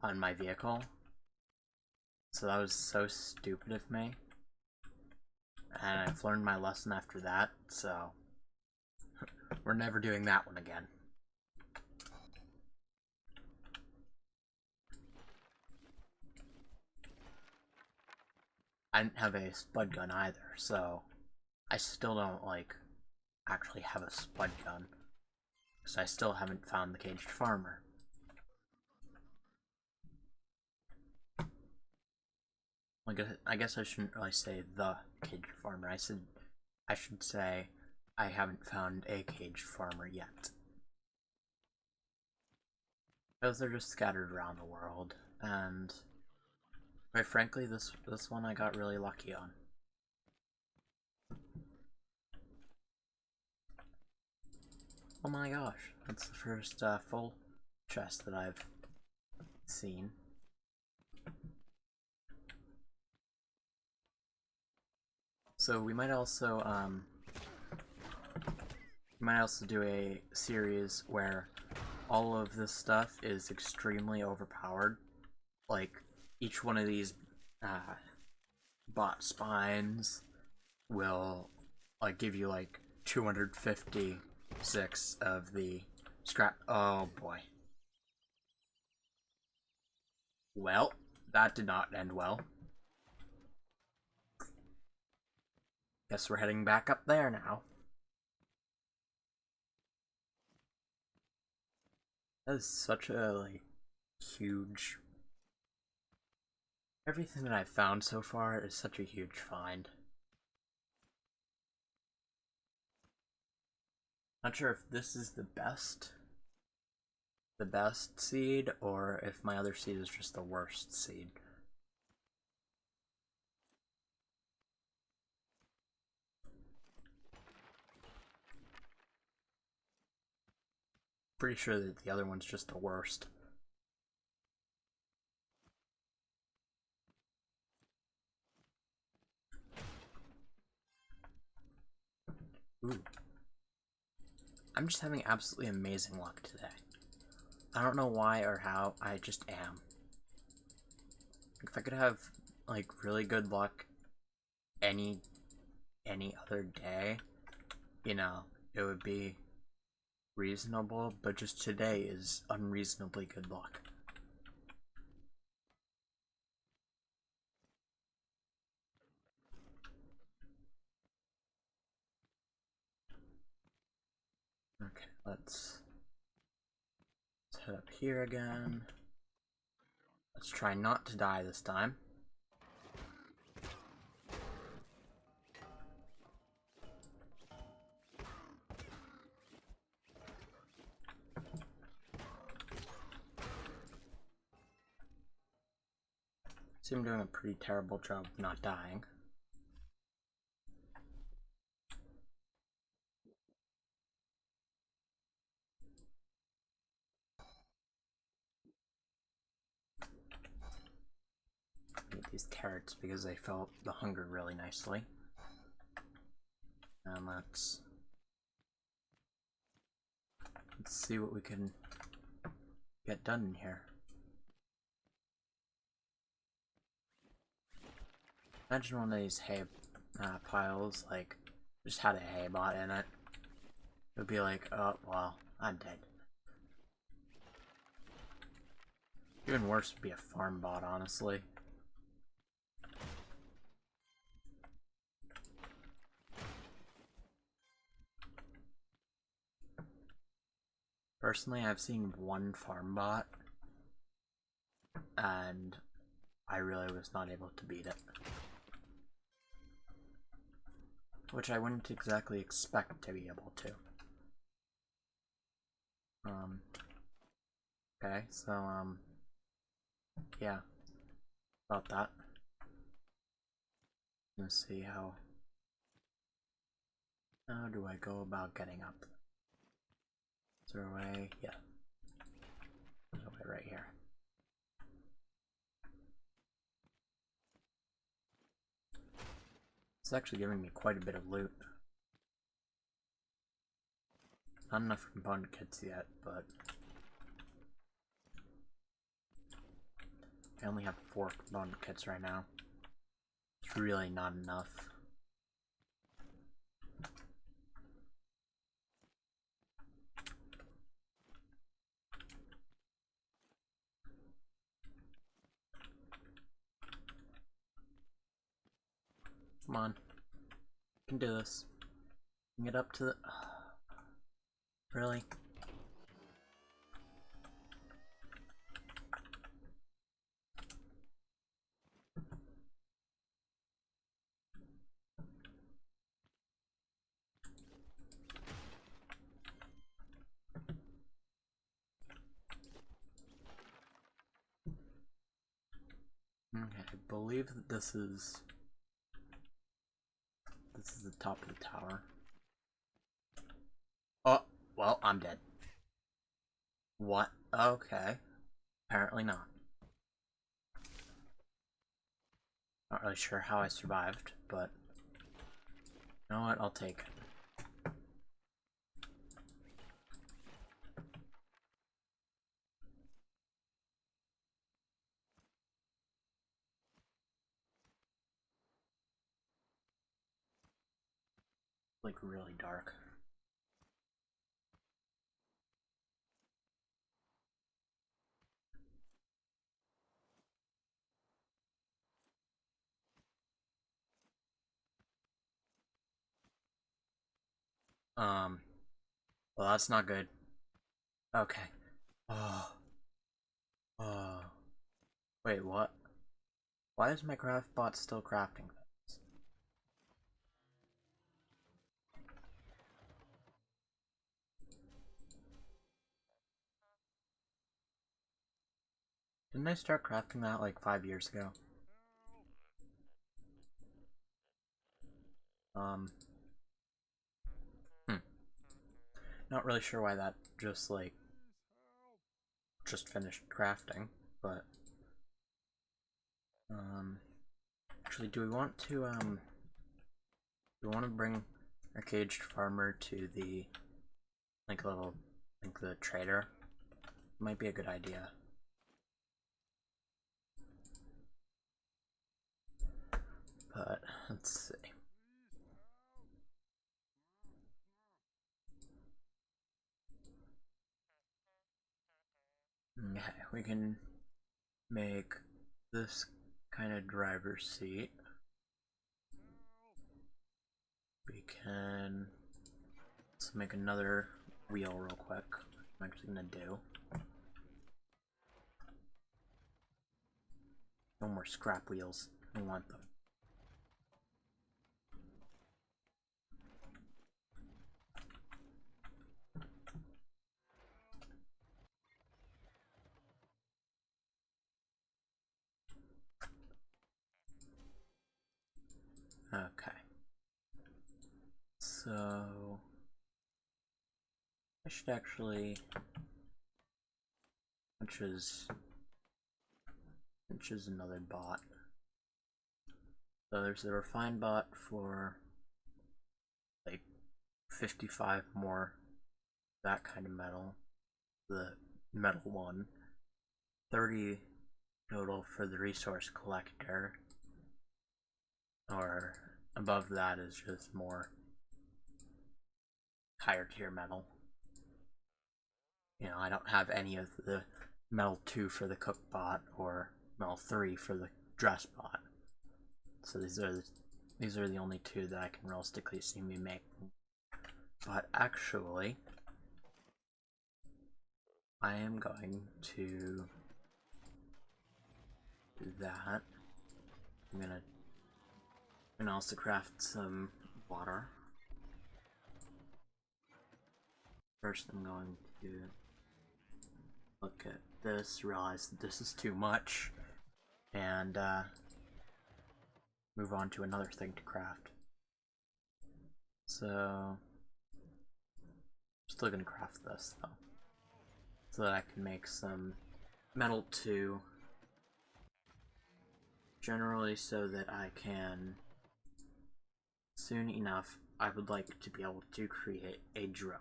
on my vehicle. So that was so stupid of me. And I've learned my lesson after that, so we're never doing that one again. I didn't have a spud gun either, so I still don't, like, actually have a spud gun. Because I still haven't found the caged farmer. I guess I shouldn't really say the caged farmer. I should say I haven't found a caged farmer yet. Because they're just scattered around the world, and quite frankly, this one I got really lucky on. Oh my gosh, that's the first full chest that I've seen. So we might also do a series where all of this stuff is extremely overpowered. Like, each one of these bot spines will, like, give you like 256 of the scrap. Oh boy. Well, that did not end well. Guess we're heading back up there now. That is such a, like, huge... Everything that I've found so far is such a huge find. Not sure if this is the best seed, or if my other seed is just the worst seed. Pretty sure that the other one's just the worst. Ooh. I'm just having absolutely amazing luck today. I don't know why or how, I just am. If I could have, like, really good luck any other day, you know, it would be reasonable, but just today is unreasonably good luck. Okay, let's head up here again. Let's try not to die this time. See, I'm doing a pretty terrible job of not dying. Eat these carrots because they fill the hunger really nicely. And let's see what we can get done in here. Imagine one of these hay piles, like, just had a hay bot in it. It would be like, oh, well, I'm dead. Even worse would be a farm bot, honestly. Personally, I've seen one farm bot, and I really was not able to beat it. Which I wouldn't exactly expect to be able to. Okay, so, yeah, about that. Let's see how do I go about getting up? Is there a way? Yeah. There's a way right here. It's actually giving me quite a bit of loot. Not enough component kits yet, but I only have 4 component kits right now. It's really not enough. Come on. You can do this. Get up to the... Really? Okay, I believe that this is the top of the tower. Oh, well, I'm dead. What? Okay. Apparently not. Not really sure how I survived, but you know what? I'll take it. Like, really dark. Well, that's not good. Okay. Oh, oh. Wait, what? Why is my craft bot still crafting things? Didn't I start crafting that like 5 years ago? Um, hmm. Not really sure why that just like just finished crafting, but actually, do we want to bring our caged farmer to the the trader? Might be a good idea. But let's see. Okay, we can make this kind of driver's seat. We can let's make another wheel real quick. I'm actually gonna do. No more scrap wheels. I want them. Okay. So I should actually which is another bot. So there's the refined bot for like 55 more that kind of metal. The metal one. 30 total for the resource collector. Or above that is just more higher tier metal. You know, I don't have any of the metal 2 for the cook bot or metal 3 for the dress bot. So these are the only two that I can realistically see me making. But actually, I am going to do that. I'm gonna also craft some water. First, I'm going to look at this, realize that this is too much, and move on to another thing to craft. So, still gonna craft this though, so that I can make some metal 2. Generally, so that I can soon enough, I would like to be able to create a drill.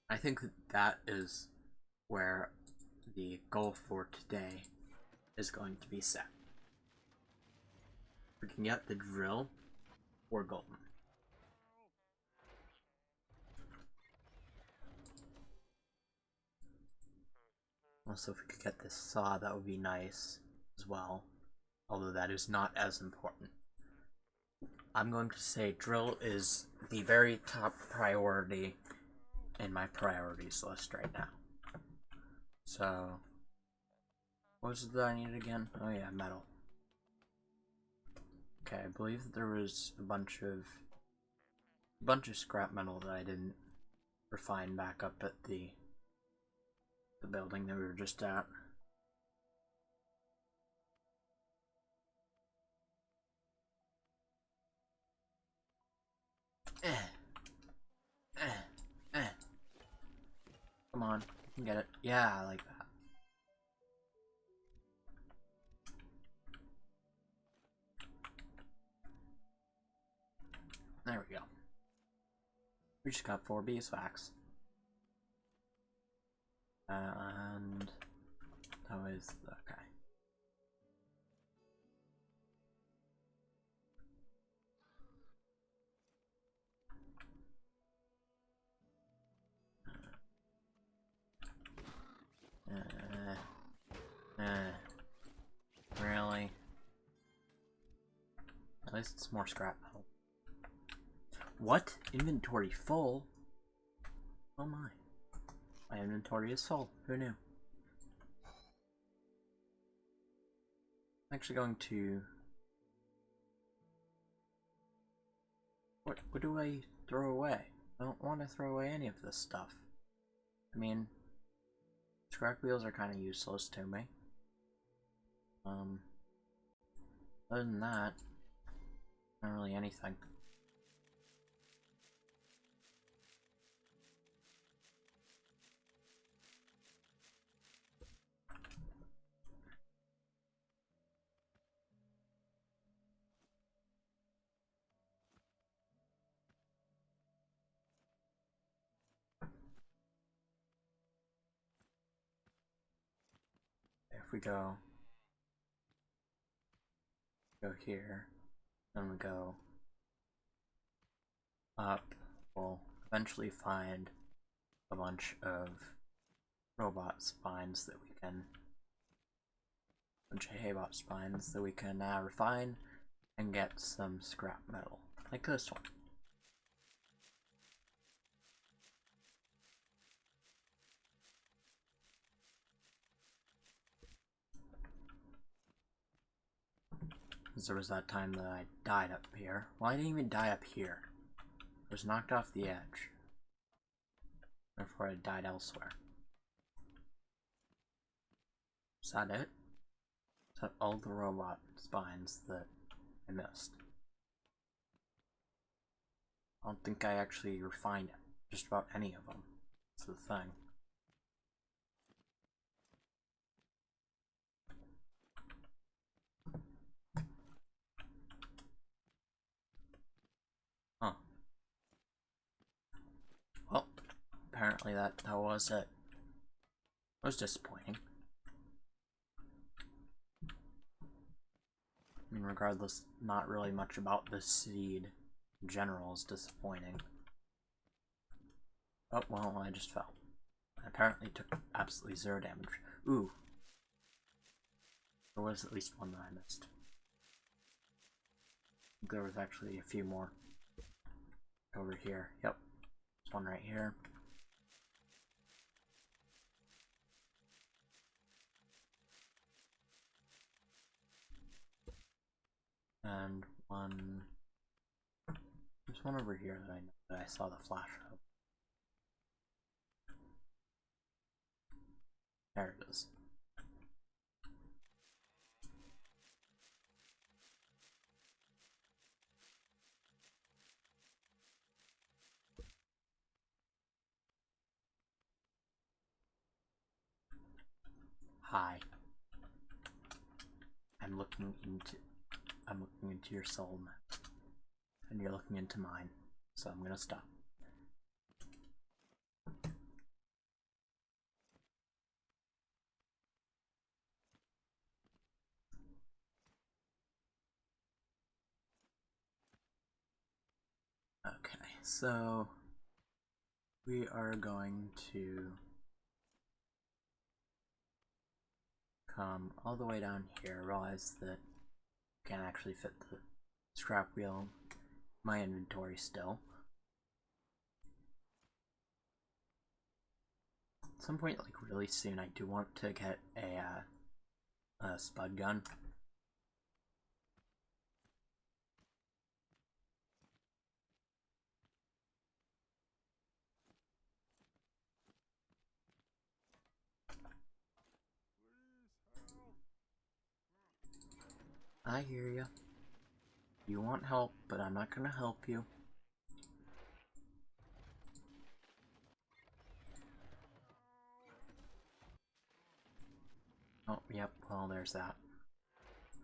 I think that is where the goal for today is going to be set. We can get the drill or golden. Also, if we could get this saw, that would be nice as well. Although that is not as important. I'm going to say drill is the very top priority in my priorities list right now. So, what was it that I needed again? Oh yeah, metal. Okay, I believe that there was a bunch of scrap metal that I didn't refine back up at the building that we were just at. Come on, you can get it. Yeah, I like that. There we go. We just got 4 beeswax. And that was okay. Really? At least it's more scrap metal. What? Inventory full? Oh my. My inventory is full. Who knew? I'm actually going to... What do I throw away? I don't want to throw away any of this stuff. I mean, scrap wheels are kind of useless to me. Other than that, not really anything. If we go here, then we go up, we'll eventually find a bunch of robot spines that we can, Haybot spines that we can refine and get some scrap metal, like this one. There was that time that I died up here. Well, I didn't even die up here. I was knocked off the edge. Therefore, I died elsewhere. Is that it? Is that all the robot spines that I missed? I don't think I actually refined just about any of them. That's the thing. Huh. Well, apparently that was it. It was disappointing. I mean, regardless, not really much about the seed in general is disappointing. Oh, well, I just fell. I apparently took absolutely 0 damage. Ooh. There was at least one that I missed. I think there was actually a few more. Over here. Yep. There's one right here. And one... There's one over here that I know that I saw the flash of. There it is. Hi. I'm looking into your soul, and you're looking into mine. So I'm gonna stop. Okay, so we are going to come all the way down here, realize that I can't actually fit the scrap wheel in my inventory still. At some point, like really soon, I do want to get a spud gun. I hear you. You want help, but I'm not gonna help you. Oh, yep, well, there's that.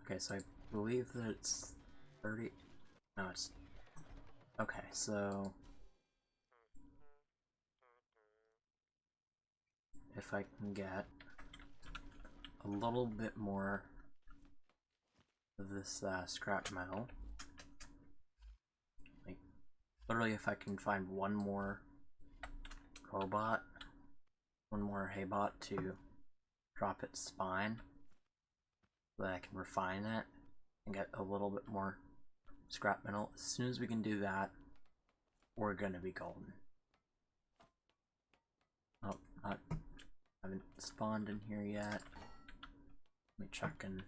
Okay, so I believe that it's 30... No, it's... Okay, so... If I can get a little bit more of this scrap metal, like, literally if I can find one more robot, one more Haybot to drop its spine, so that I can refine it and get a little bit more scrap metal. As soon as we can do that, we're gonna be golden. Oh, haven't spawned in here yet. Let me check in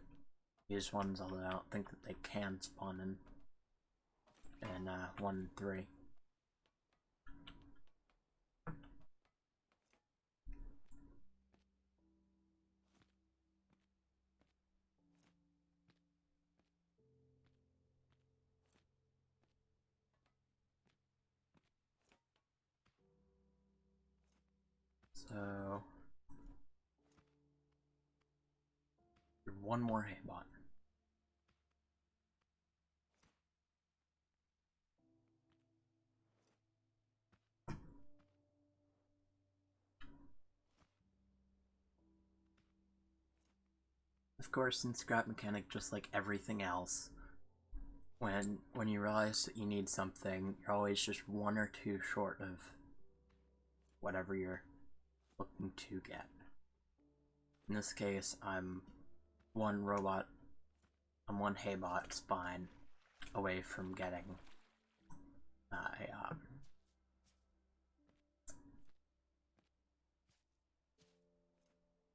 these ones, although I don't think that they can spawn in 1 and 3. So, one more Haybot. Of course, in Scrap Mechanic, just like everything else, when you realize that you need something, you're always just 1 or 2 short of whatever you're looking to get. In this case, I'm one Haybot spine away from getting a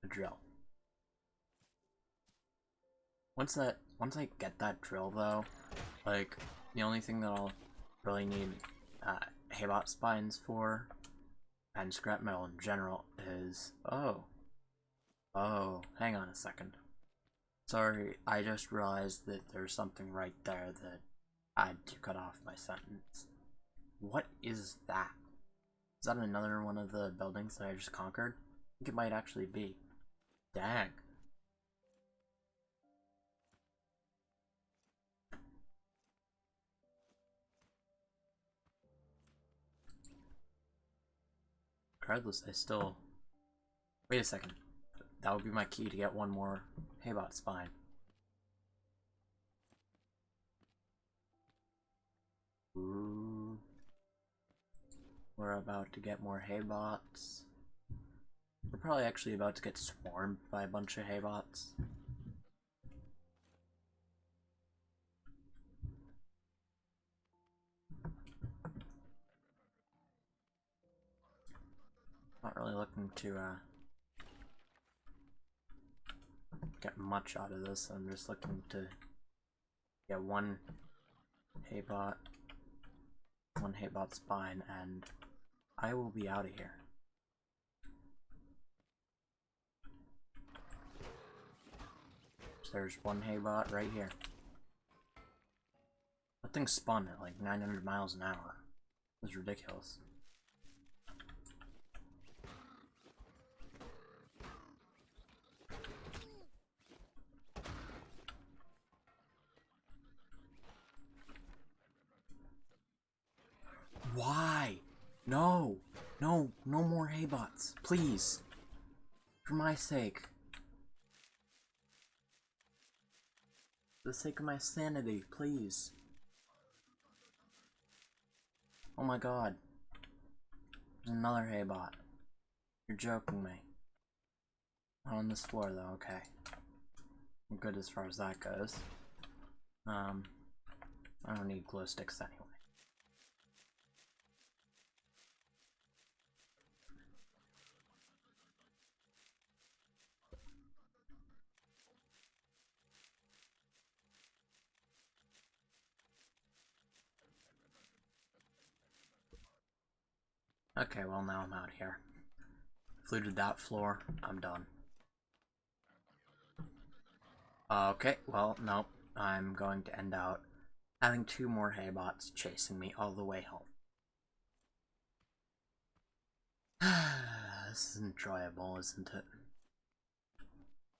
drill. Once I get that drill though, like the only thing that I'll really need Haybot spines for, and scrap metal in general, is oh, hang on a second. Sorry, I just realized that there's something right there that I had to cut off my sentence. What is that? Is that another one of the buildings that I just conquered? I think it might actually be. Dang. Regardless, I still... Wait a second. That would be my key to get one more Haybot spine. Ooh. We're about to get more Haybots. We're probably actually about to get swarmed by a bunch of Haybots. Not really looking to get much out of this. I'm just looking to get one Haybot spine, and I will be out of here. So there's one Haybot right here. That thing spun at like 900 miles an hour. It was ridiculous. Why? No! No! No more Haybots! Please! For my sake. For the sake of my sanity, please. Oh my god. There's another Haybot. You're joking me. Not on this floor though, okay. I'm good as far as that goes. I don't need glow sticks anyway. Okay, well now I'm out here. Fluted that floor, I'm done. Okay, well, nope. I'm going to end out having 2 more Haybots chasing me all the way home. This is enjoyable, isn't it?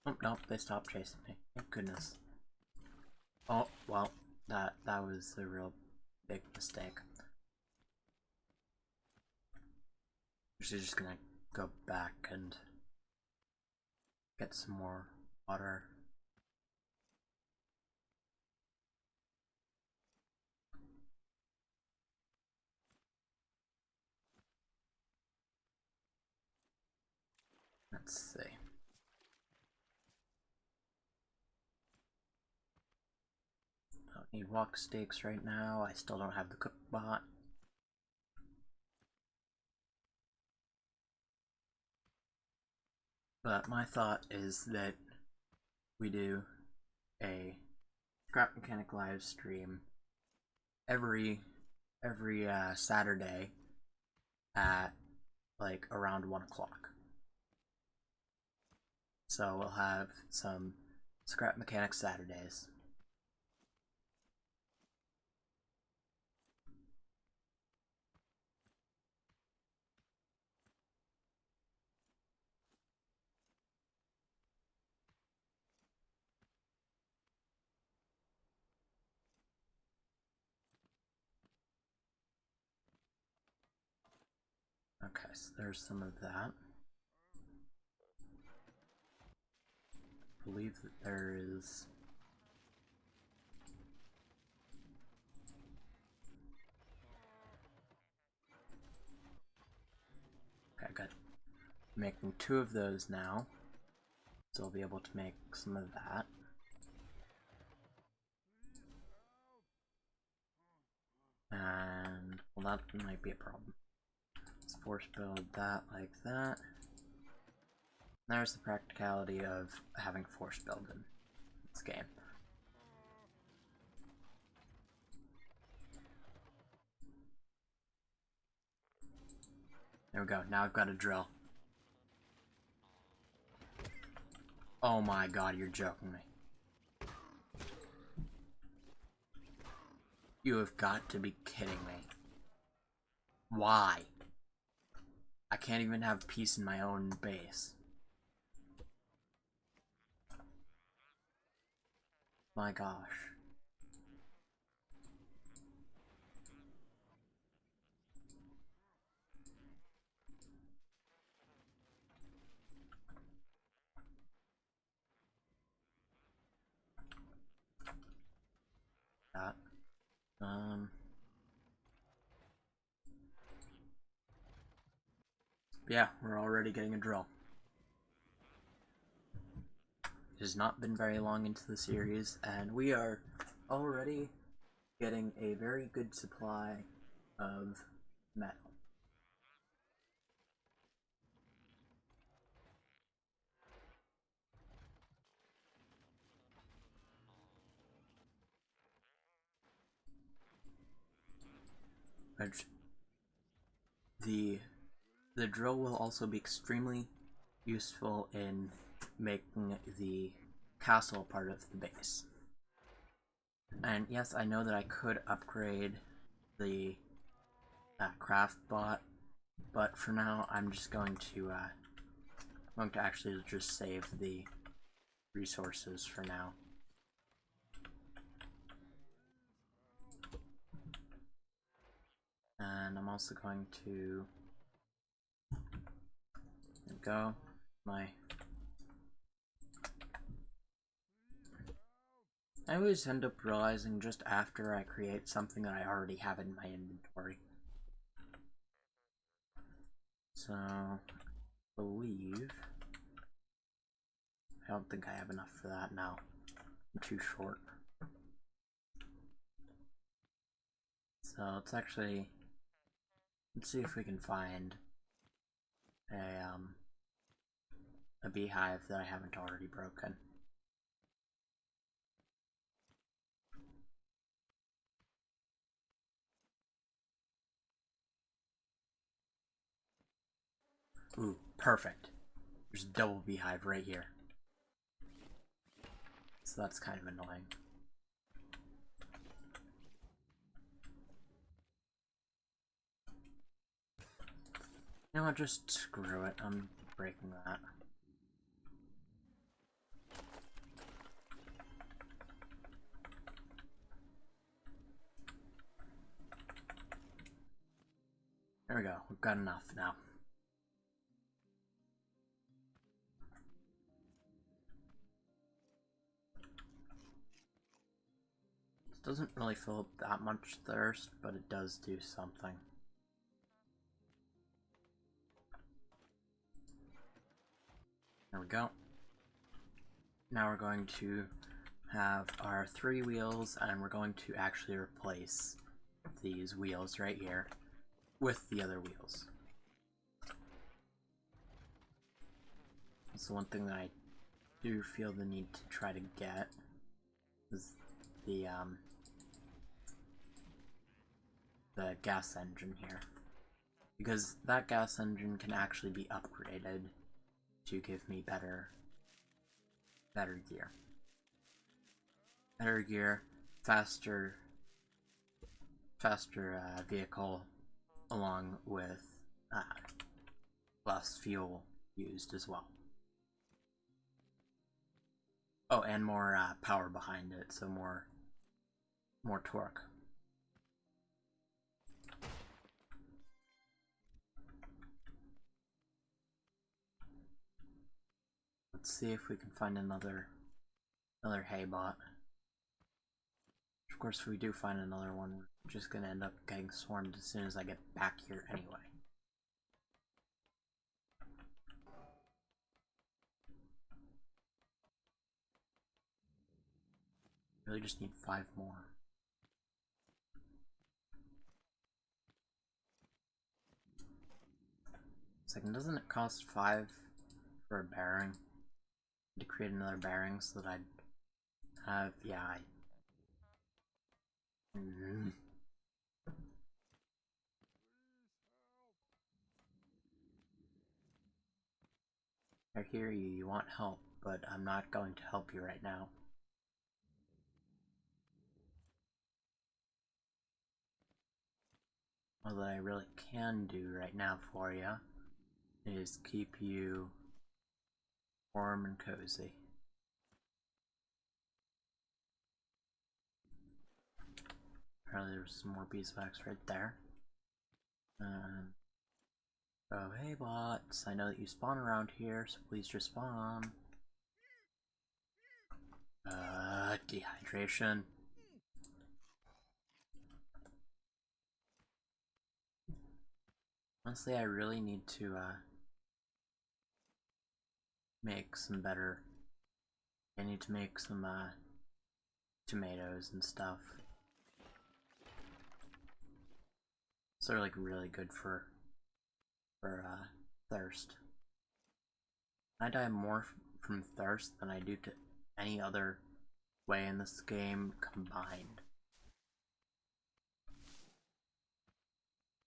Oh, nope, they stopped chasing me. Thank goodness. Oh, well, that was a real big mistake. Actually, just gonna go back and get some more water. Let's see. Don't need walk steaks right now. I still don't have the cook bot. But my thought is that we do a Scrap Mechanic live stream every Saturday at like around 1 o'clock. So we'll have some Scrap Mechanic Saturdays. Okay, so there's some of that. I believe that there is... Okay, good. I'm making 2 of those now, so I'll be able to make some of that. And, well, that might be a problem. Let's force build that like that. There's the practicality of having force build in this game. There we go, now I've got a drill. Oh my god, you're joking me. You have got to be kidding me. Why? I can't even have peace in my own base. My gosh. That. Yeah, we're already getting a drill. It has not been very long into the series, and we are already getting a very good supply of metal. Which the drill will also be extremely useful in making the castle part of the base. And yes, I know that I could upgrade the craft bot, but for now I'm just going to actually just save the resources for now. And I'm also going to go my... I always end up realizing just after I create something that I already have in my inventory. So, I believe... I don't think I have enough for that now. I'm too short. So let's actually... Let's see if we can find a beehive that I haven't already broken. Ooh, perfect. There's a double beehive right here. So that's kind of annoying. You know what, just screw it. I'm breaking that. There we go. We've got enough now. This doesn't really fill up that much thirst, but it does do something. There we go. Now we're going to have our 3 wheels, and we're going to actually replace these wheels right here with the other wheels. That's the one thing that I do feel the need to try to get is the gas engine here. Because that gas engine can actually be upgraded to give me better gear. Better gear, faster vehicle, along with less fuel used as well. Oh, and more power behind it, so more torque. Let's see if we can find another Haybot. Of course, if we do find another one, we're just gonna end up getting swarmed as soon as I get back here anyway. Really just need 5 more. Second, doesn't it cost 5 for a bearing? To create another bearing so that I'd have, yeah, I hear you, you want help, but I'm not going to help you right now. All that I really can do right now for you is keep you warm and cozy. Apparently there's some more beeswax right there. Oh hey bots, I know that you spawn around here, so please just spawn. Dehydration. Honestly, I really need to make some better. I need to make some tomatoes and stuff. So they're like really good for thirst. I die more from thirst than I do to any other way in this game combined.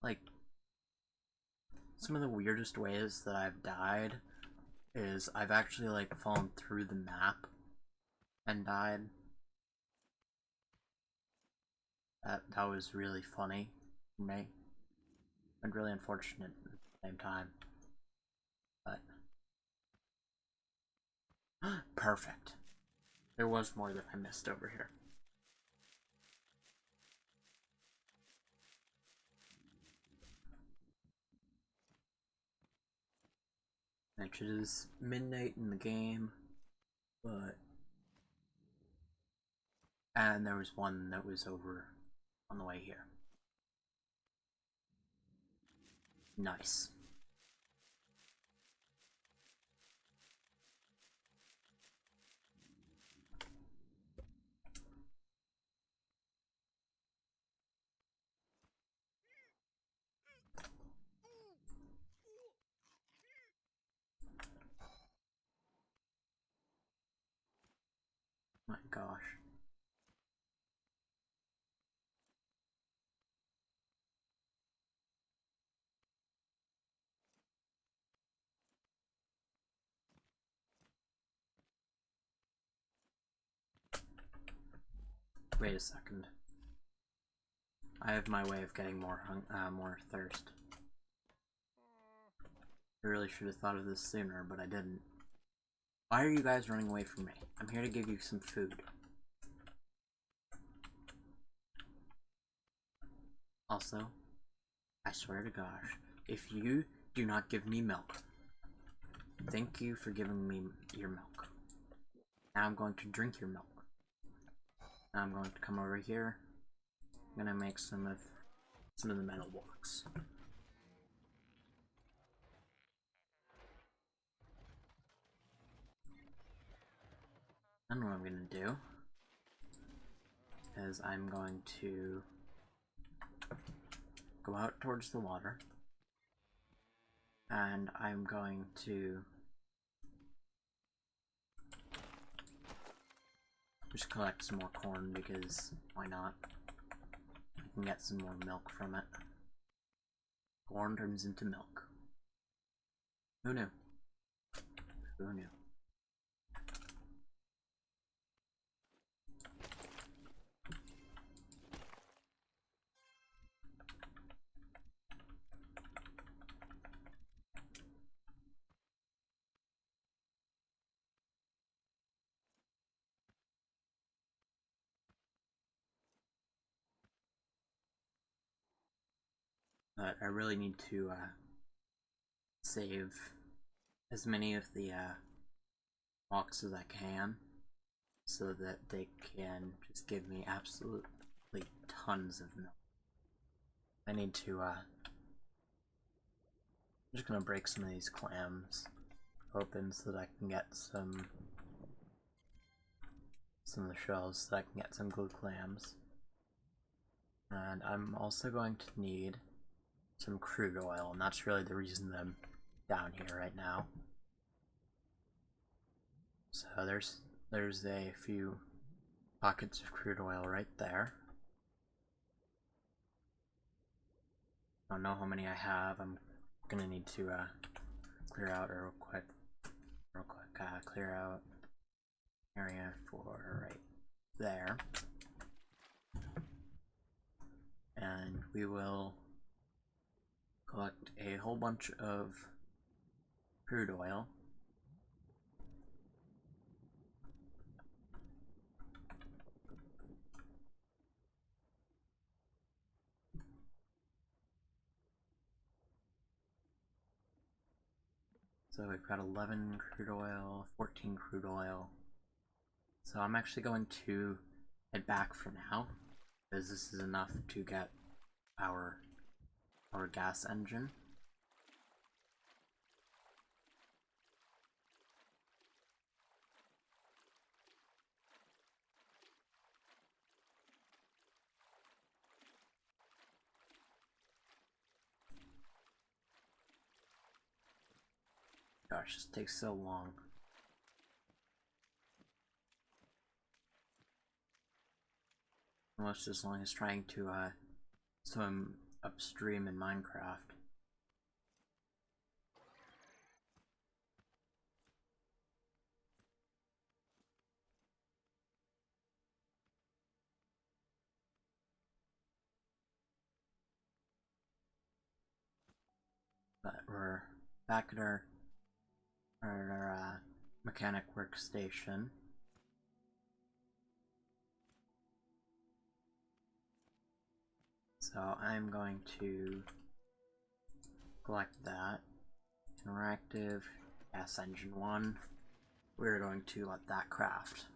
Like, some of the weirdest ways that I've died is I've actually like fallen through the map and died. That was really funny for me and really unfortunate at the same time. But perfect. There was more that I missed over here. Which is midnight in the game, but and there was one that was over on the way here. Nice. My gosh. Wait a second. I have my way of getting more thirst. I really should have thought of this sooner, but I didn't. Why are you guys running away from me? I'm here to give you some food. Also, I swear to gosh, if you do not give me milk, thank you for giving me your milk. Now I'm going to drink your milk. Now I'm going to come over here. I'm gonna make some of the metal blocks. And what I'm gonna do is I'm going to go out towards the water, and I'm going to just collect some more corn because why not? I can get some more milk from it. Corn turns into milk. Who knew? Who knew? But I really need to save as many of the rocks as I can so that they can just give me absolutely tons of milk. I need to I'm just gonna break some of these clams open so that I can get some of the shells so that I can get some glue clams. And I'm also going to need some crude oil, and that's really the reason that I'm down here right now. So there's a few pockets of crude oil right there. I don't know how many I have. I'm gonna need to clear out real quick, clear out area for right there, and we will collect a whole bunch of crude oil. So we've got 11 crude oil, 14 crude oil. So I'm actually going to head back for now, because this is enough to get our gas engine. Gosh, this takes so long. Almost as long as trying to swim upstream in Minecraft. But we're back at our mechanic workstation. So I'm going to collect that. Interactive gas engine 1. We're going to let that craft.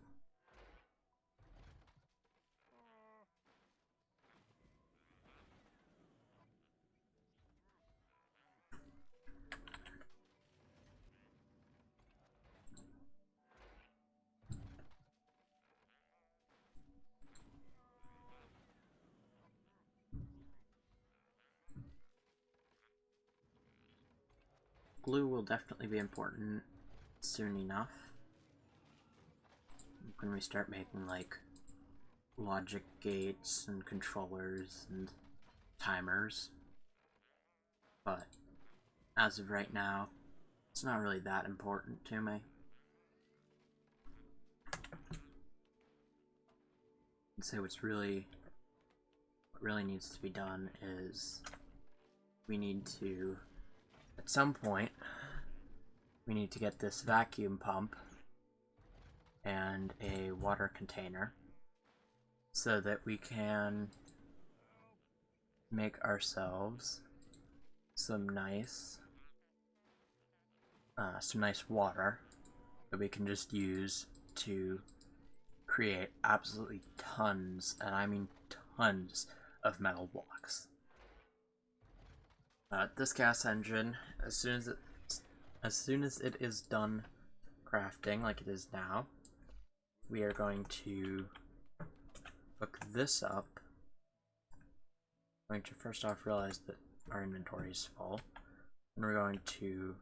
Glue will definitely be important soon enough when we start making like logic gates and controllers and timers, but as of right now it's not really that important to me. I'd say what really needs to be done is we need to, at some point, we need to get this vacuum pump and a water container so that we can make ourselves some nice water that we can just use to create absolutely tons, and I mean tons, of metal blocks. This gas engine, as soon as it is done crafting like it is now, we are going to hook this up. I'm going to first off realize that our inventory is full, and we're going to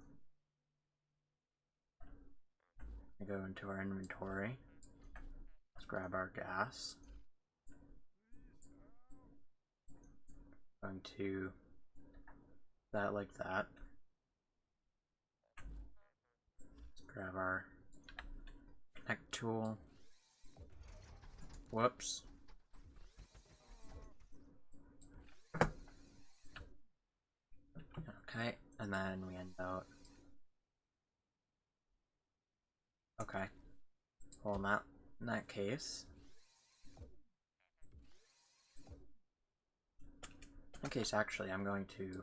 go into our inventory. Let's grab our gas. Going to that like that. Let's grab our connect tool. Whoops. Okay, and then we end out. Okay. Well, in that case. Actually, I'm going to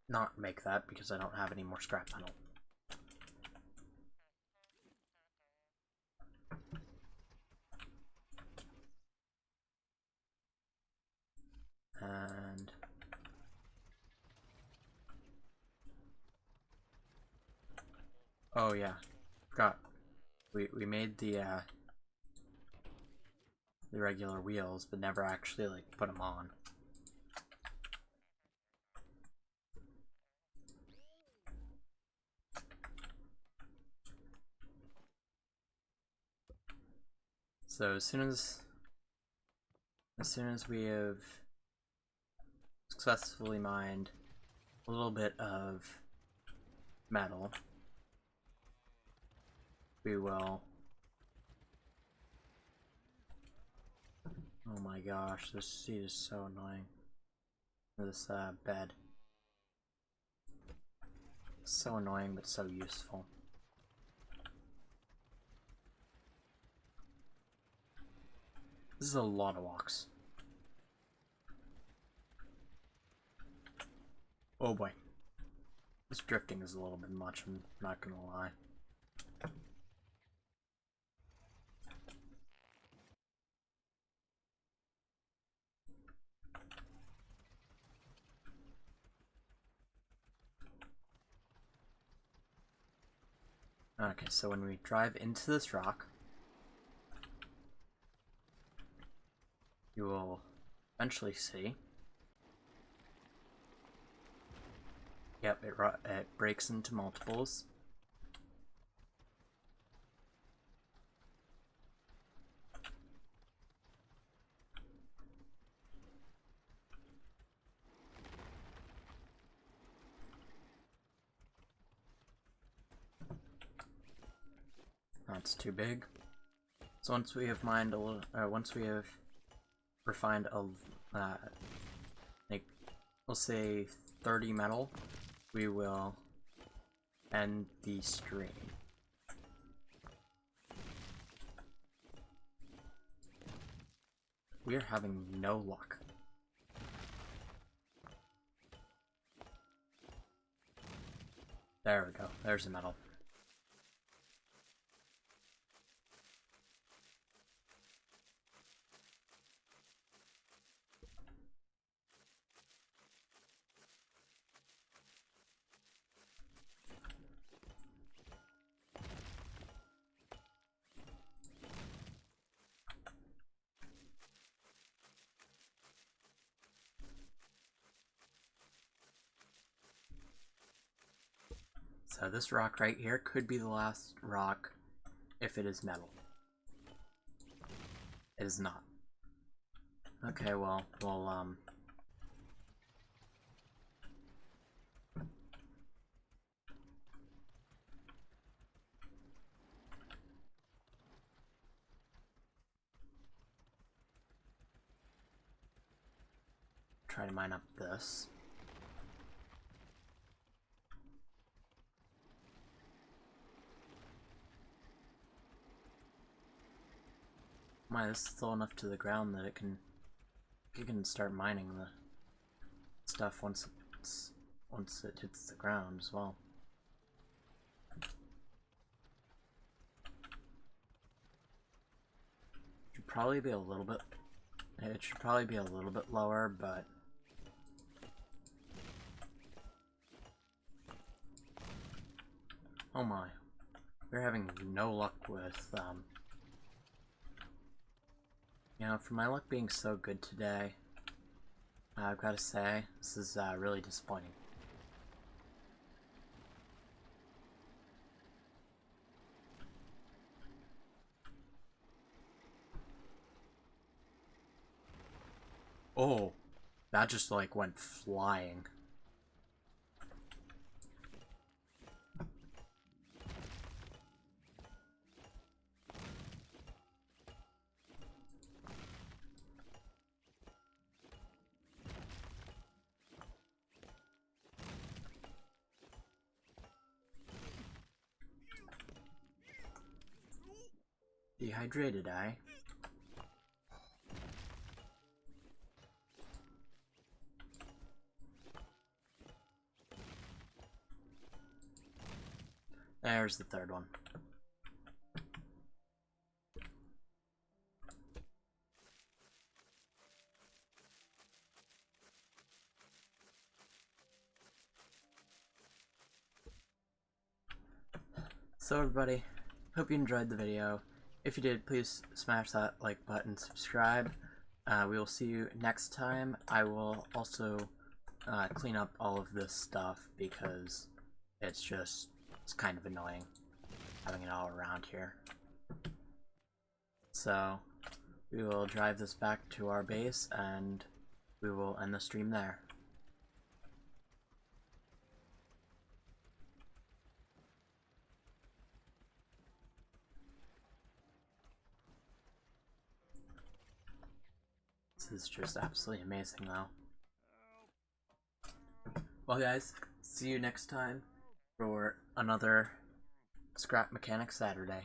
not make that because I don't have any more scrap metal. And oh yeah, forgot. We made the regular wheels, but never actually like put them on. So as soon as we have successfully mined a little bit of metal, we will. Oh my gosh, this seat is so annoying. This bed. So annoying, but so useful. This is a lot of walks. Oh boy. This drifting is a little bit much, I'm not gonna lie. Okay, so when we drive into this rock, you will eventually see. Yep, it breaks into multiples. That's too big. So once we have mined a little, once we have refined a, like, we'll say 30 metal, we will end the stream. We are having no luck. There we go. There's the metal. So this rock right here could be the last rock if it is metal. It is not. Okay, well, try to mine up this. My, this is low enough to the ground that you can start mining the stuff once it hits the ground as well. Should probably be a little bit. It should probably be a little bit lower, but oh my, we're having no luck with you know, for my luck being so good today, I've got to say, this is really disappointing. Oh, that just like went flying. Dehydrated, eh? There's the third one. So everybody, hope you enjoyed the video. If you did, please smash that like button, subscribe. We will see you next time. I will also clean up all of this stuff because it's kind of annoying having it all around here. So we will drive this back to our base and we will end the stream there. This is just absolutely amazing though. Well guys, see you next time for another Scrap Mechanic Saturday.